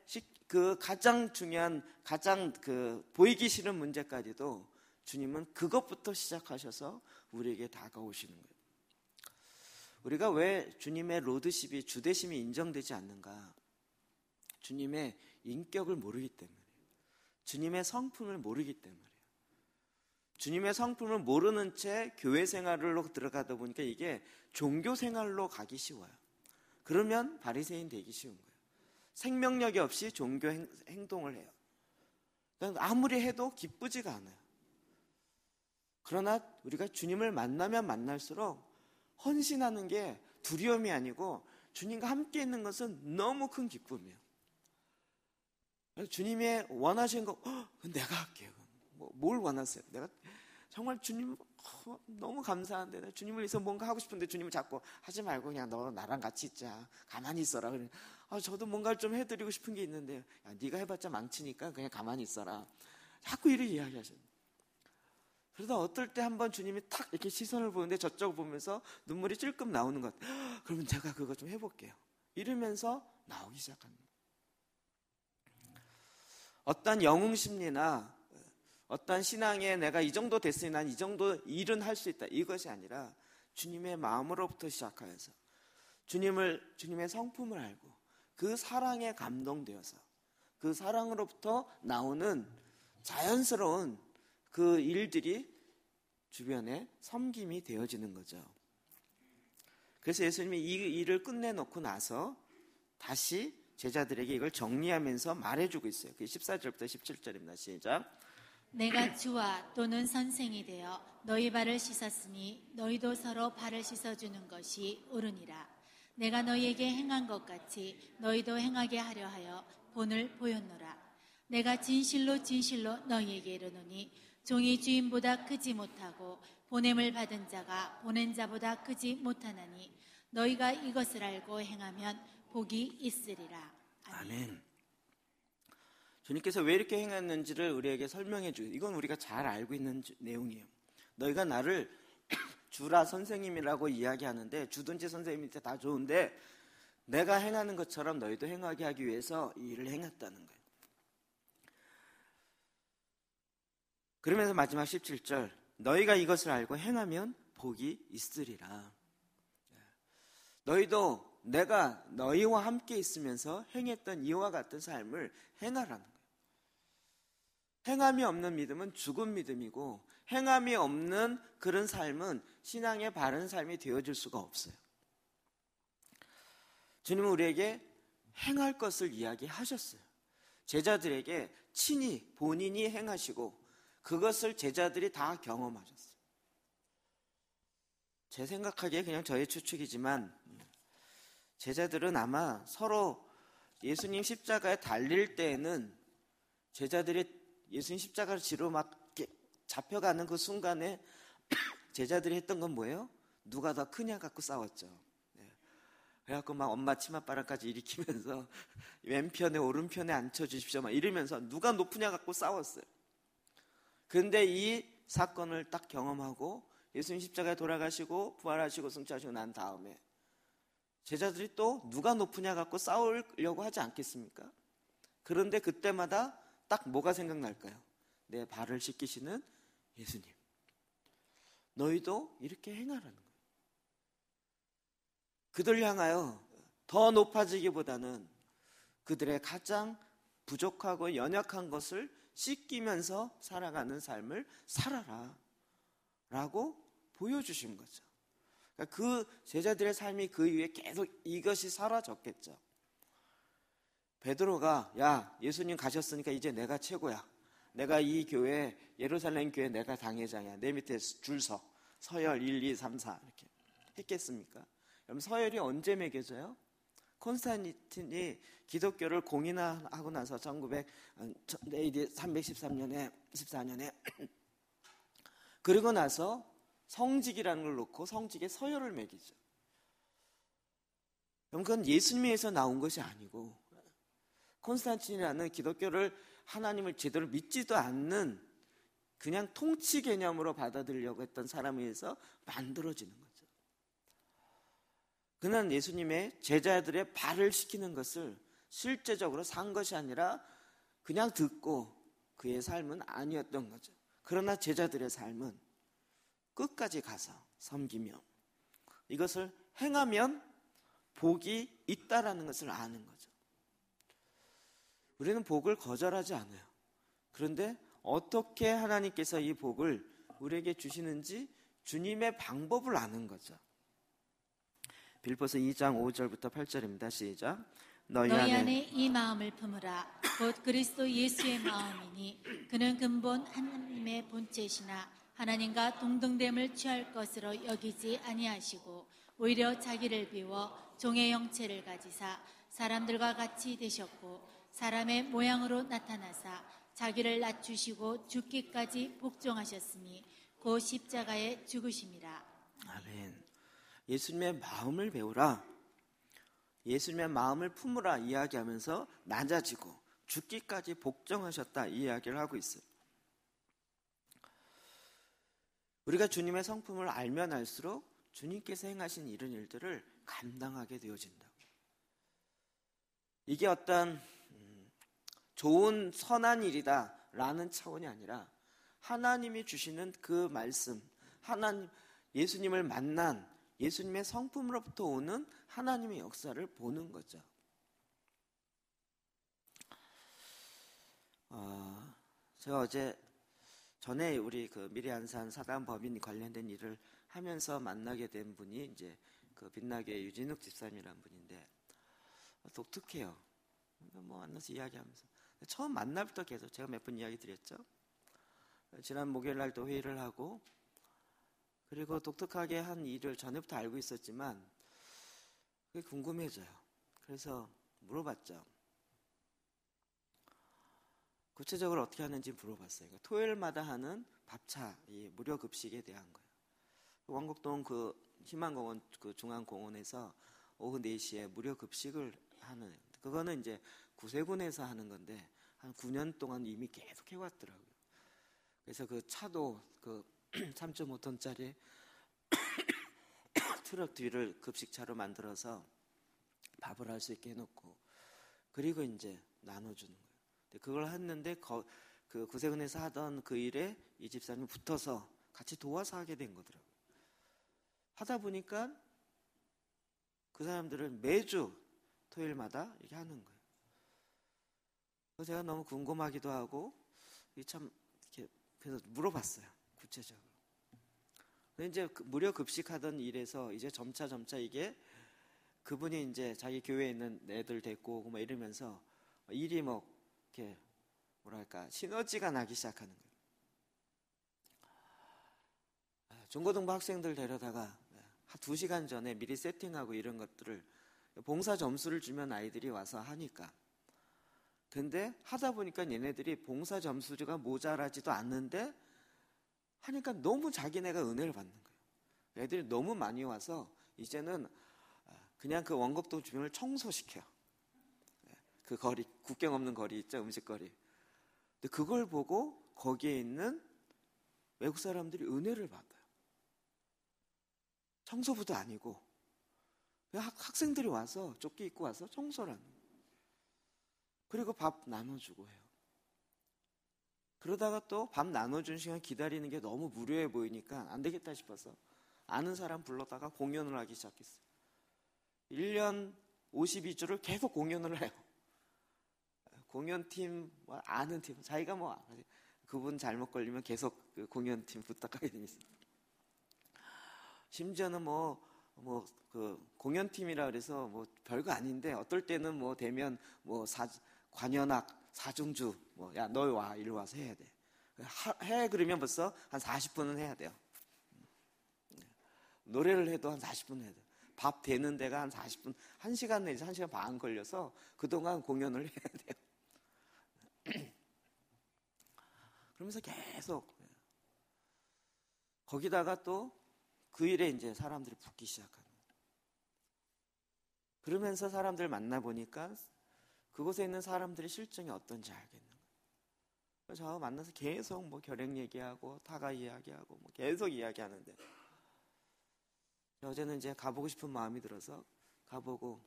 그 가장 중요한, 가장 그 보이기 싫은 문제까지도 주님은 그것부터 시작하셔서 우리에게 다가오시는 거예요. 우리가 왜 주님의 로드십이, 주대심이 인정되지 않는가? 주님의 인격을 모르기 때문이에요. 주님의 성품을 모르기 때문이에요. 주님의 성품을 모르는 채 교회 생활로 들어가다 보니까 이게 종교 생활로 가기 쉬워요. 그러면 바리새인 되기 쉬운 거예요. 생명력이 없이 종교 행동을 해요. 아무리 해도 기쁘지가 않아요. 그러나 우리가 주님을 만나면 만날수록 헌신하는 게 두려움이 아니고 주님과 함께 있는 것은 너무 큰 기쁨이에요. 주님이 원하신 거 내가 할게요. 뭘 원하세요? 내가 정말 주님 너무 감사한데 내가 주님을 위해서 뭔가 하고 싶은데 주님은 자꾸 하지 말고 그냥 너 나랑 같이 있자. 가만히 있어라. 그래. 저도 뭔가를 좀 해드리고 싶은 게 있는데 야, 네가 해봤자 망치니까 그냥 가만히 있어라. 자꾸 이렇게 이야기하셔요. 그러다 어떨 때 한번 주님이 탁 이렇게 시선을 보는데 저쪽을 보면서 눈물이 찔끔 나오는 것 같아요. 그러면 제가 그거 좀 해볼게요. 이러면서 나오기 시작합니다. 어떤 영웅심리나 어떤 신앙에 내가 이 정도 됐으니 난 이 정도 일은 할 수 있다, 이것이 아니라 주님의 마음으로부터 시작하여서 주님의 성품을 알고 그 사랑에 감동되어서 그 사랑으로부터 나오는 자연스러운 그 일들이 주변에 섬김이 되어지는 거죠. 그래서 예수님이 이 일을 끝내놓고 나서 다시 제자들에게 이걸 정리하면서 말해주고 있어요. 그게 14절부터 17절입니다. 시작. 내가 주와 또는 선생이 되어 너희 발을 씻었으니 너희도 서로 발을 씻어주는 것이 옳으니라. 내가 너희에게 행한 것 같이 너희도 행하게 하려 하여 본을 보였노라. 내가 진실로 진실로 너희에게 이르노니 종이 주인보다 크지 못하고 보냄을 받은 자가 보낸 자보다 크지 못하나니 너희가 이것을 알고 행하면 복이 있으리라. 아멘. 주님께서 왜 이렇게 행했는지를 우리에게 설명해 주고, 이건 우리가 잘 알고 있는 내용이에요. 너희가 나를 주라 선생님이라고 이야기하는데, 주든지 선생님인지 다 좋은데 내가 행하는 것처럼 너희도 행하게 하기 위해서 이 일을 행했다는 거예요. 그러면서 마지막 17절, 너희가 이것을 알고 행하면 복이 있으리라. 너희도 내가 너희와 함께 있으면서 행했던 이와 같은 삶을 행하라는 거예요. 행함이 없는 믿음은 죽은 믿음이고, 행함이 없는 그런 삶은 신앙의 바른 삶이 되어줄 수가 없어요. 주님은 우리에게 행할 것을 이야기하셨어요. 제자들에게 친히 본인이 행하시고 그것을 제자들이 다 경험하셨어요. 제 생각하기에 그냥 저의 추측이지만 제자들은 아마 서로 예수님 십자가에 달릴 때에는 제자들이 예수님 십자가를 지러 막 잡혀가는 그 순간에 제자들이 했던 건 뭐예요? 누가 더 크냐 갖고 싸웠죠. 그래갖고 막 엄마 치맛바람까지 일으키면서 왼편에 오른편에 앉혀주십시오 막 이러면서 누가 높으냐 갖고 싸웠어요. 그런데 이 사건을 딱 경험하고 예수님 십자가에 돌아가시고 부활하시고 승천하시고 난 다음에 제자들이 또 누가 높으냐 갖고 싸우려고 하지 않겠습니까? 그런데 그때마다 딱 뭐가 생각날까요? 내 발을 씻기시는 예수님. 너희도 이렇게 행하라는 거예요. 그들 향하여 더 높아지기보다는 그들의 가장 부족하고 연약한 것을 씻기면서 살아가는 삶을 살아라 라고 보여주신 거죠. 그러니까 그 제자들의 삶이 그 이후에 계속 이것이 사라졌겠죠. 베드로가 야 예수님 가셨으니까 이제 내가 최고야. 내가 이 교회 예루살렘 교회 내가 당회장이야. 내 밑에 줄 서. 서열 1, 2, 3, 4 이렇게 했겠습니까? 그럼 서열이 언제 매겨져요? 콘스탄틴이 기독교를 공인하고 나서 313년에 14년에 그리고 나서 성직이라는 걸 놓고 성직의 서열을 매기죠. 그럼 그건 예수님에서 나온 것이 아니고 콘스탄틴이라는 기독교를 하나님을 제대로 믿지도 않는 그냥 통치 개념으로 받아들이려고 했던 사람에 의해서 만들어지는 거죠. 그는 예수님의 제자들의 발을 씻기는 것을 실제적으로 산 것이 아니라 그냥 듣고 그의 삶은 아니었던 거죠. 그러나 제자들의 삶은 끝까지 가서 섬기며 이것을 행하면 복이 있다라는 것을 아는 거죠. 우리는 복을 거절하지 않아요. 그런데 어떻게 하나님께서 이 복을 우리에게 주시는지 주님의 방법을 아는 거죠. 빌립보서 2장 5절부터 8절입니다. 시작. 너희 안에 이 마음을 품으라. 곧 그리스도 예수의 마음이니 그는 근본 하나님의 본체시나 하나님과 동등됨을 취할 것으로 여기지 아니하시고 오히려 자기를 비워 종의 형체를 가지사 사람들과 같이 되셨고 사람의 모양으로 나타나사 자기를 낮추시고 죽기까지 복종하셨으니 곧 십자가에 죽으심이라. 아멘. 예수님의 마음을 배우라. 예수님의 마음을 품으라 이야기하면서 낮아지고 죽기까지 복종하셨다 이 이야기를 하고 있어요. 우리가 주님의 성품을 알면 알수록 주님께서 행하신 이런 일들을 감당하게 되어진다고. 이게 어떤 좋은 선한 일이다라는 차원이 아니라 하나님이 주시는 그 말씀, 하나님 예수님을 만난 예수님의 성품으로부터 오는 하나님의 역사를 보는 거죠. 제가 전에 우리 그 미래안산 사단 법인 관련된 일을 하면서 만나게 된 분이 이제 그 빛나게 유진욱 집사님이라는 분인데 독특해요. 뭐 만나서 이야기하면서 처음 만날부터 계속 제가 몇 번 이야기 드렸죠. 지난 목요일 날도 회의를 하고 그리고 독특하게 한 일을 전에부터 알고 있었지만 그게 궁금해져요. 그래서 물어봤죠. 구체적으로 어떻게 하는지 물어봤어요. 그러니까 토요일마다 하는 밥차, 이 무료 급식에 대한 거예요. 원곡동 그 희망공원 그 중앙공원에서 오후 4시에 무료 급식을 하는, 그거는 이제 구세군에서 하는 건데 한 9년 동안 이미 계속 해왔더라고요. 그래서 그 차도 그 3.5톤짜리 트럭 뒤를 급식차로 만들어서 밥을 할 수 있게 해놓고, 그리고 이제 나눠주는 거예요. 근데 그걸 했는데 그 구세군에서 하던 그 일에 이 집사님이 붙어서 같이 도와서 하게 된 거더라고요. 하다 보니까 그 사람들은 매주 토요일마다 이렇게 하는 거예요. 그래서 제가 너무 궁금하기도 하고 참 이렇게 그래서 물어봤어요, 구체적으로. 근데 이제 무료 급식하던 일에서 이제 점차 이게 그분이 이제 자기 교회에 있는 애들 데리고 오고 막 이러면서 일이 뭐 이렇게 뭐랄까 시너지가 나기 시작하는 거예요. 중고등부 학생들 데려다가 한 2시간 전에 미리 세팅하고 이런 것들을 봉사 점수를 주면 아이들이 와서 하니까. 근데 하다 보니까 얘네들이 봉사 점수가 모자라지도 않는데 하니까 너무 자기네가 은혜를 받는 거예요. 애들이 너무 많이 와서 이제는 그냥 그 원곡동 주변을 청소시켜. 그 거리, 국경 없는 거리 있죠, 음식거리. 근데 그걸 보고 거기에 있는 외국 사람들이 은혜를 받아요. 청소부도 아니고 학생들이 와서 조끼 입고 와서 청소를 하는 거예요. 그리고 밥 나눠주고 해요. 그러다가 또 밥 나눠준 시간 기다리는 게 너무 무료해 보이니까 안 되겠다 싶어서 아는 사람 불러다가 공연을 하기 시작했어요. 1년 52주를 계속 공연을 해요. 공연팀, 아는 팀, 자기가 뭐 그분 잘못 걸리면 계속 그 공연팀 부탁하게 돼 있어요. 심지어는 그 공연팀이라 그래서 뭐 별거 아닌데 어떨 때는 뭐 되면 뭐 관현악 사중주 야 너 와 이리 와서 해야 돼. 해 그러면 벌써 한 40분은 해야 돼요. 노래를 해도 한 40분 해야 돼요. 밥 되는 데가 한 40분, 1시간 내지 1시간 반 걸려서 그동안 공연을 해야 돼요. 그러면서 계속 거기다가 또 그 일에 이제 사람들이 붙기 시작하는 거예요. 그러면서 사람들 만나보니까 그곳에 있는 사람들의 실정이 어떤지 알겠는 거예요. 그래서 저하고 만나서 계속 뭐 결핵 얘기하고 타가 이야기하고 뭐 계속 이야기하는데 어제는 이제 가보고 싶은 마음이 들어서 가보고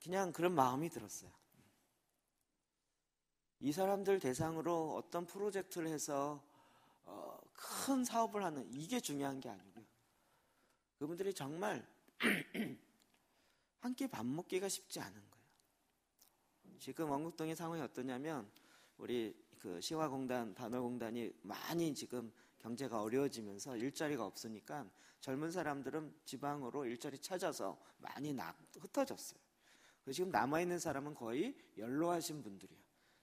그냥 그런 마음이 들었어요. 이 사람들 대상으로 어떤 프로젝트를 해서 큰 사업을 하는 이게 중요한 게 아니고요. 그분들이 정말 한 끼 밥 먹기가 쉽지 않은 거예요. 지금 원곡동의 상황이 어떠냐면 우리 그 시화공단, 반월공단이 많이 지금 경제가 어려워지면서 일자리가 없으니까 젊은 사람들은 지방으로 일자리 찾아서 많이 흩어졌어요. 그래서 지금 남아있는 사람은 거의 연로하신 분들이에요.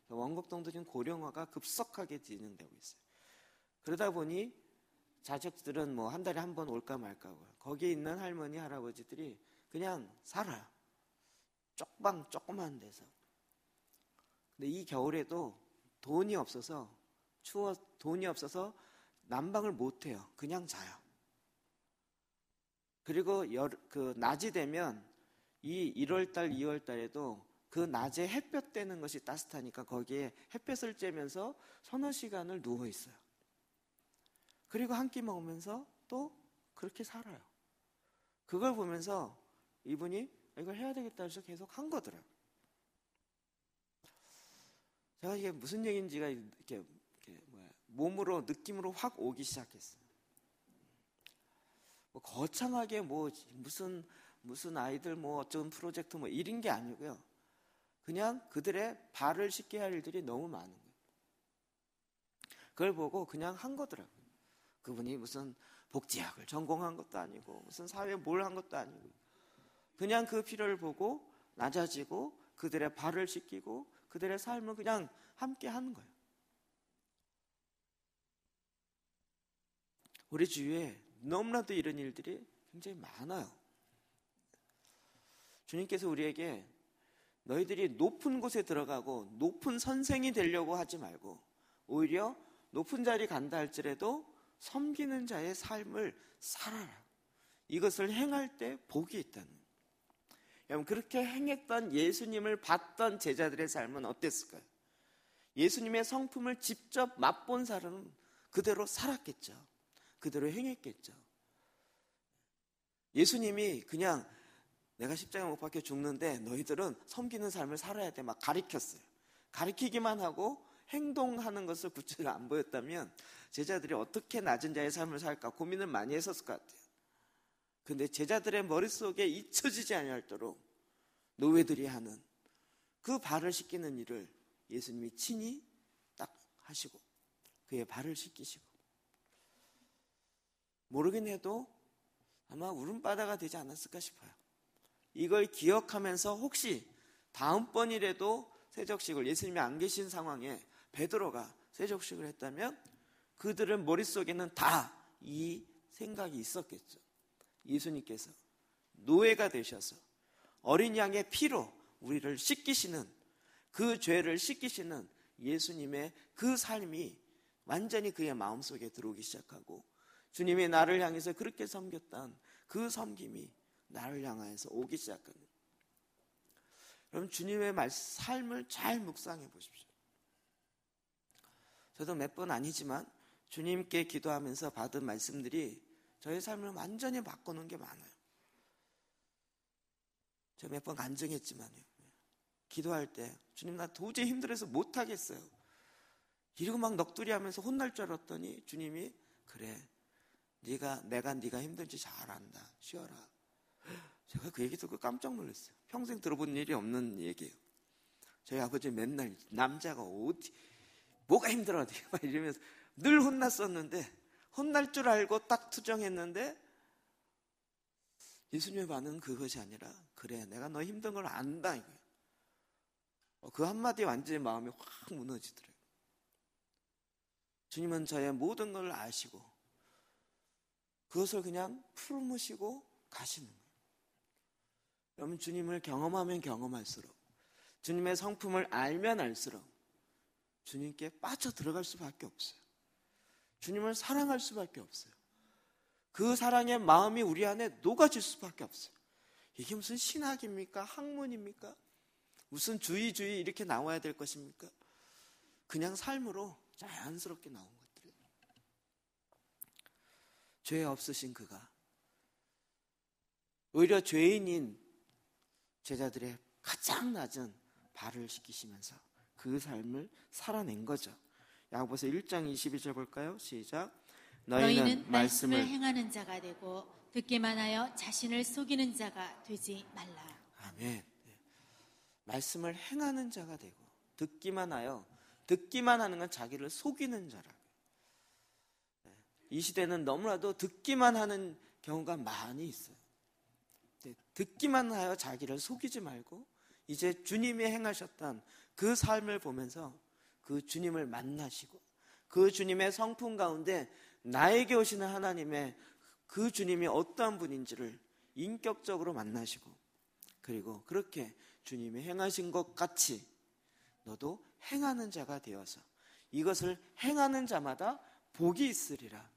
원곡동도 지금 고령화가 급속하게 진행되고 있어요. 그러다 보니 자식들은 뭐 한 달에 한 번 올까 말까 하고요. 거기에 있는 할머니, 할아버지들이 그냥 살아요. 쪽방 조그만 데서. 근데 이 겨울에도 돈이 없어서 돈이 없어서 난방을 못 해요. 그냥 자요. 그리고 그 낮이 되면 이 1월달, 2월달에도 그 낮에 햇볕 쬐는 것이 따뜻하니까 거기에 햇볕을 쬐면서 서너 시간을 누워 있어요. 그리고 한 끼 먹으면서 또 그렇게 살아요. 그걸 보면서 이분이 이걸 해야 되겠다 해서 계속 한 거더라고요. 제가 이게 무슨 얘기인지가 이렇게 몸으로 느낌으로 확 오기 시작했어요. 뭐 거창하게 뭐 무슨 아이들 뭐 어떤 프로젝트 뭐 이런 게 아니고요. 그냥 그들의 발을 씻게 할 일들이 너무 많은 거예요. 그걸 보고 그냥 한 거더라고요. 그분이 무슨 복지학을 전공한 것도 아니고 무슨 사회에 뭘 한 것도 아니고 그냥 그 필요를 보고 낮아지고 그들의 발을 씻기고 그들의 삶을 그냥 함께 하는 거예요. 우리 주위에 너무나도 이런 일들이 굉장히 많아요. 주님께서 우리에게 너희들이 높은 곳에 들어가고 높은 선생이 되려고 하지 말고 오히려 높은 자리 간다 할지라도 섬기는 자의 삶을 살아라. 이것을 행할 때 복이 있다는 거예요. 여러분, 그렇게 행했던 예수님을 봤던 제자들의 삶은 어땠을까요? 예수님의 성품을 직접 맛본 사람은 그대로 살았겠죠. 그대로 행했겠죠. 예수님이 그냥 내가 십자가 못 박혀 죽는데 너희들은 섬기는 삶을 살아야 돼 막 가르쳤어요. 가르치기만 하고 행동하는 것을 구체적으로 안 보였다면 제자들이 어떻게 낮은 자의 삶을 살까 고민을 많이 했었을 것 같아요. 근데 제자들의 머릿속에 잊혀지지 않도록 노예들이 하는 그 발을 씻기는 일을 예수님이 친히 딱 하시고 그의 발을 씻기시고, 모르긴 해도 아마 울음바다가 되지 않았을까 싶어요. 이걸 기억하면서 혹시 다음번이라도 세족식을, 예수님이 안 계신 상황에 베드로가 세족식을 했다면 그들은 머릿속에는 다 이 생각이 있었겠죠. 예수님께서 노예가 되셔서 어린 양의 피로 우리를 씻기시는, 그 죄를 씻기시는 예수님의 그 삶이 완전히 그의 마음속에 들어오기 시작하고, 주님이 나를 향해서 그렇게 섬겼던 그 섬김이 나를 향해서 오기 시작하는. 여러분, 주님의 삶을 잘 묵상해 보십시오. 저도 몇 번 아니지만 주님께 기도하면서 받은 말씀들이 저의 삶을 완전히 바꾸는 게 많아요. 제가 몇 번 간증했지만요, 기도할 때 주님, 나 도저히 힘들어서 못하겠어요 이러고 막 넋두리 하면서 혼날 줄 알았더니 주님이, 그래, 내가 네가 힘든지 잘 안다, 쉬어라. 제가 그 얘기 듣고 깜짝 놀랐어요. 평생 들어본 일이 없는 얘기예요. 저희 아버지 맨날 남자가 어디 뭐가 힘들어 막 이러면서 늘 혼났었는데, 혼날 줄 알고 딱 투정했는데 예수님의 반응은 그것이 아니라, 그래, 내가 너 힘든 걸 안다 이거예요. 그 한마디에 완전히 마음이 확 무너지더래요. 주님은 저의 모든 걸 아시고 그것을 그냥 품으시고 가시는 거예요. 여러분, 주님을 경험하면 경험할수록, 주님의 성품을 알면 알수록 주님께 빠져 들어갈 수밖에 없어요. 주님을 사랑할 수밖에 없어요. 그 사랑의 마음이 우리 안에 녹아질 수밖에 없어요. 이게 무슨 신학입니까? 학문입니까? 무슨 주의 이렇게 나와야 될 것입니까? 그냥 삶으로 자연스럽게 나온 것들이에요. 죄 없으신 그가 오히려 죄인인 제자들의 가장 낮은 발을 씻기시면서 그 삶을 살아낸 거죠. 야고보서 1장 22절 볼까요? 시작. 너희는 말씀을 행하는 자가 되고 듣기만 하여 자신을 속이는 자가 되지 말라. 아멘. 말씀을 행하는 자가 되고 듣기만 하여, 듣기만 하는 건 자기를 속이는 자라고요. 이 시대는 너무나도 듣기만 하는 경우가 많이 있어요. 듣기만 하여 자기를 속이지 말고 이제 주님이 행하셨던 그 삶을 보면서 그 주님을 만나시고, 그 주님의 성품 가운데 나에게 오시는 하나님의 그 주님이 어떠한 분인지를 인격적으로 만나시고, 그리고 그렇게 주님이 행하신 것 같이 너도 행하는 자가 되어서 이것을 행하는 자마다 복이 있으리라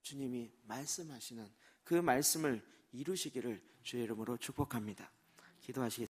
주님이 말씀하시는 그 말씀을 이루시기를 주의 이름으로 축복합니다. 기도하시겠습니다.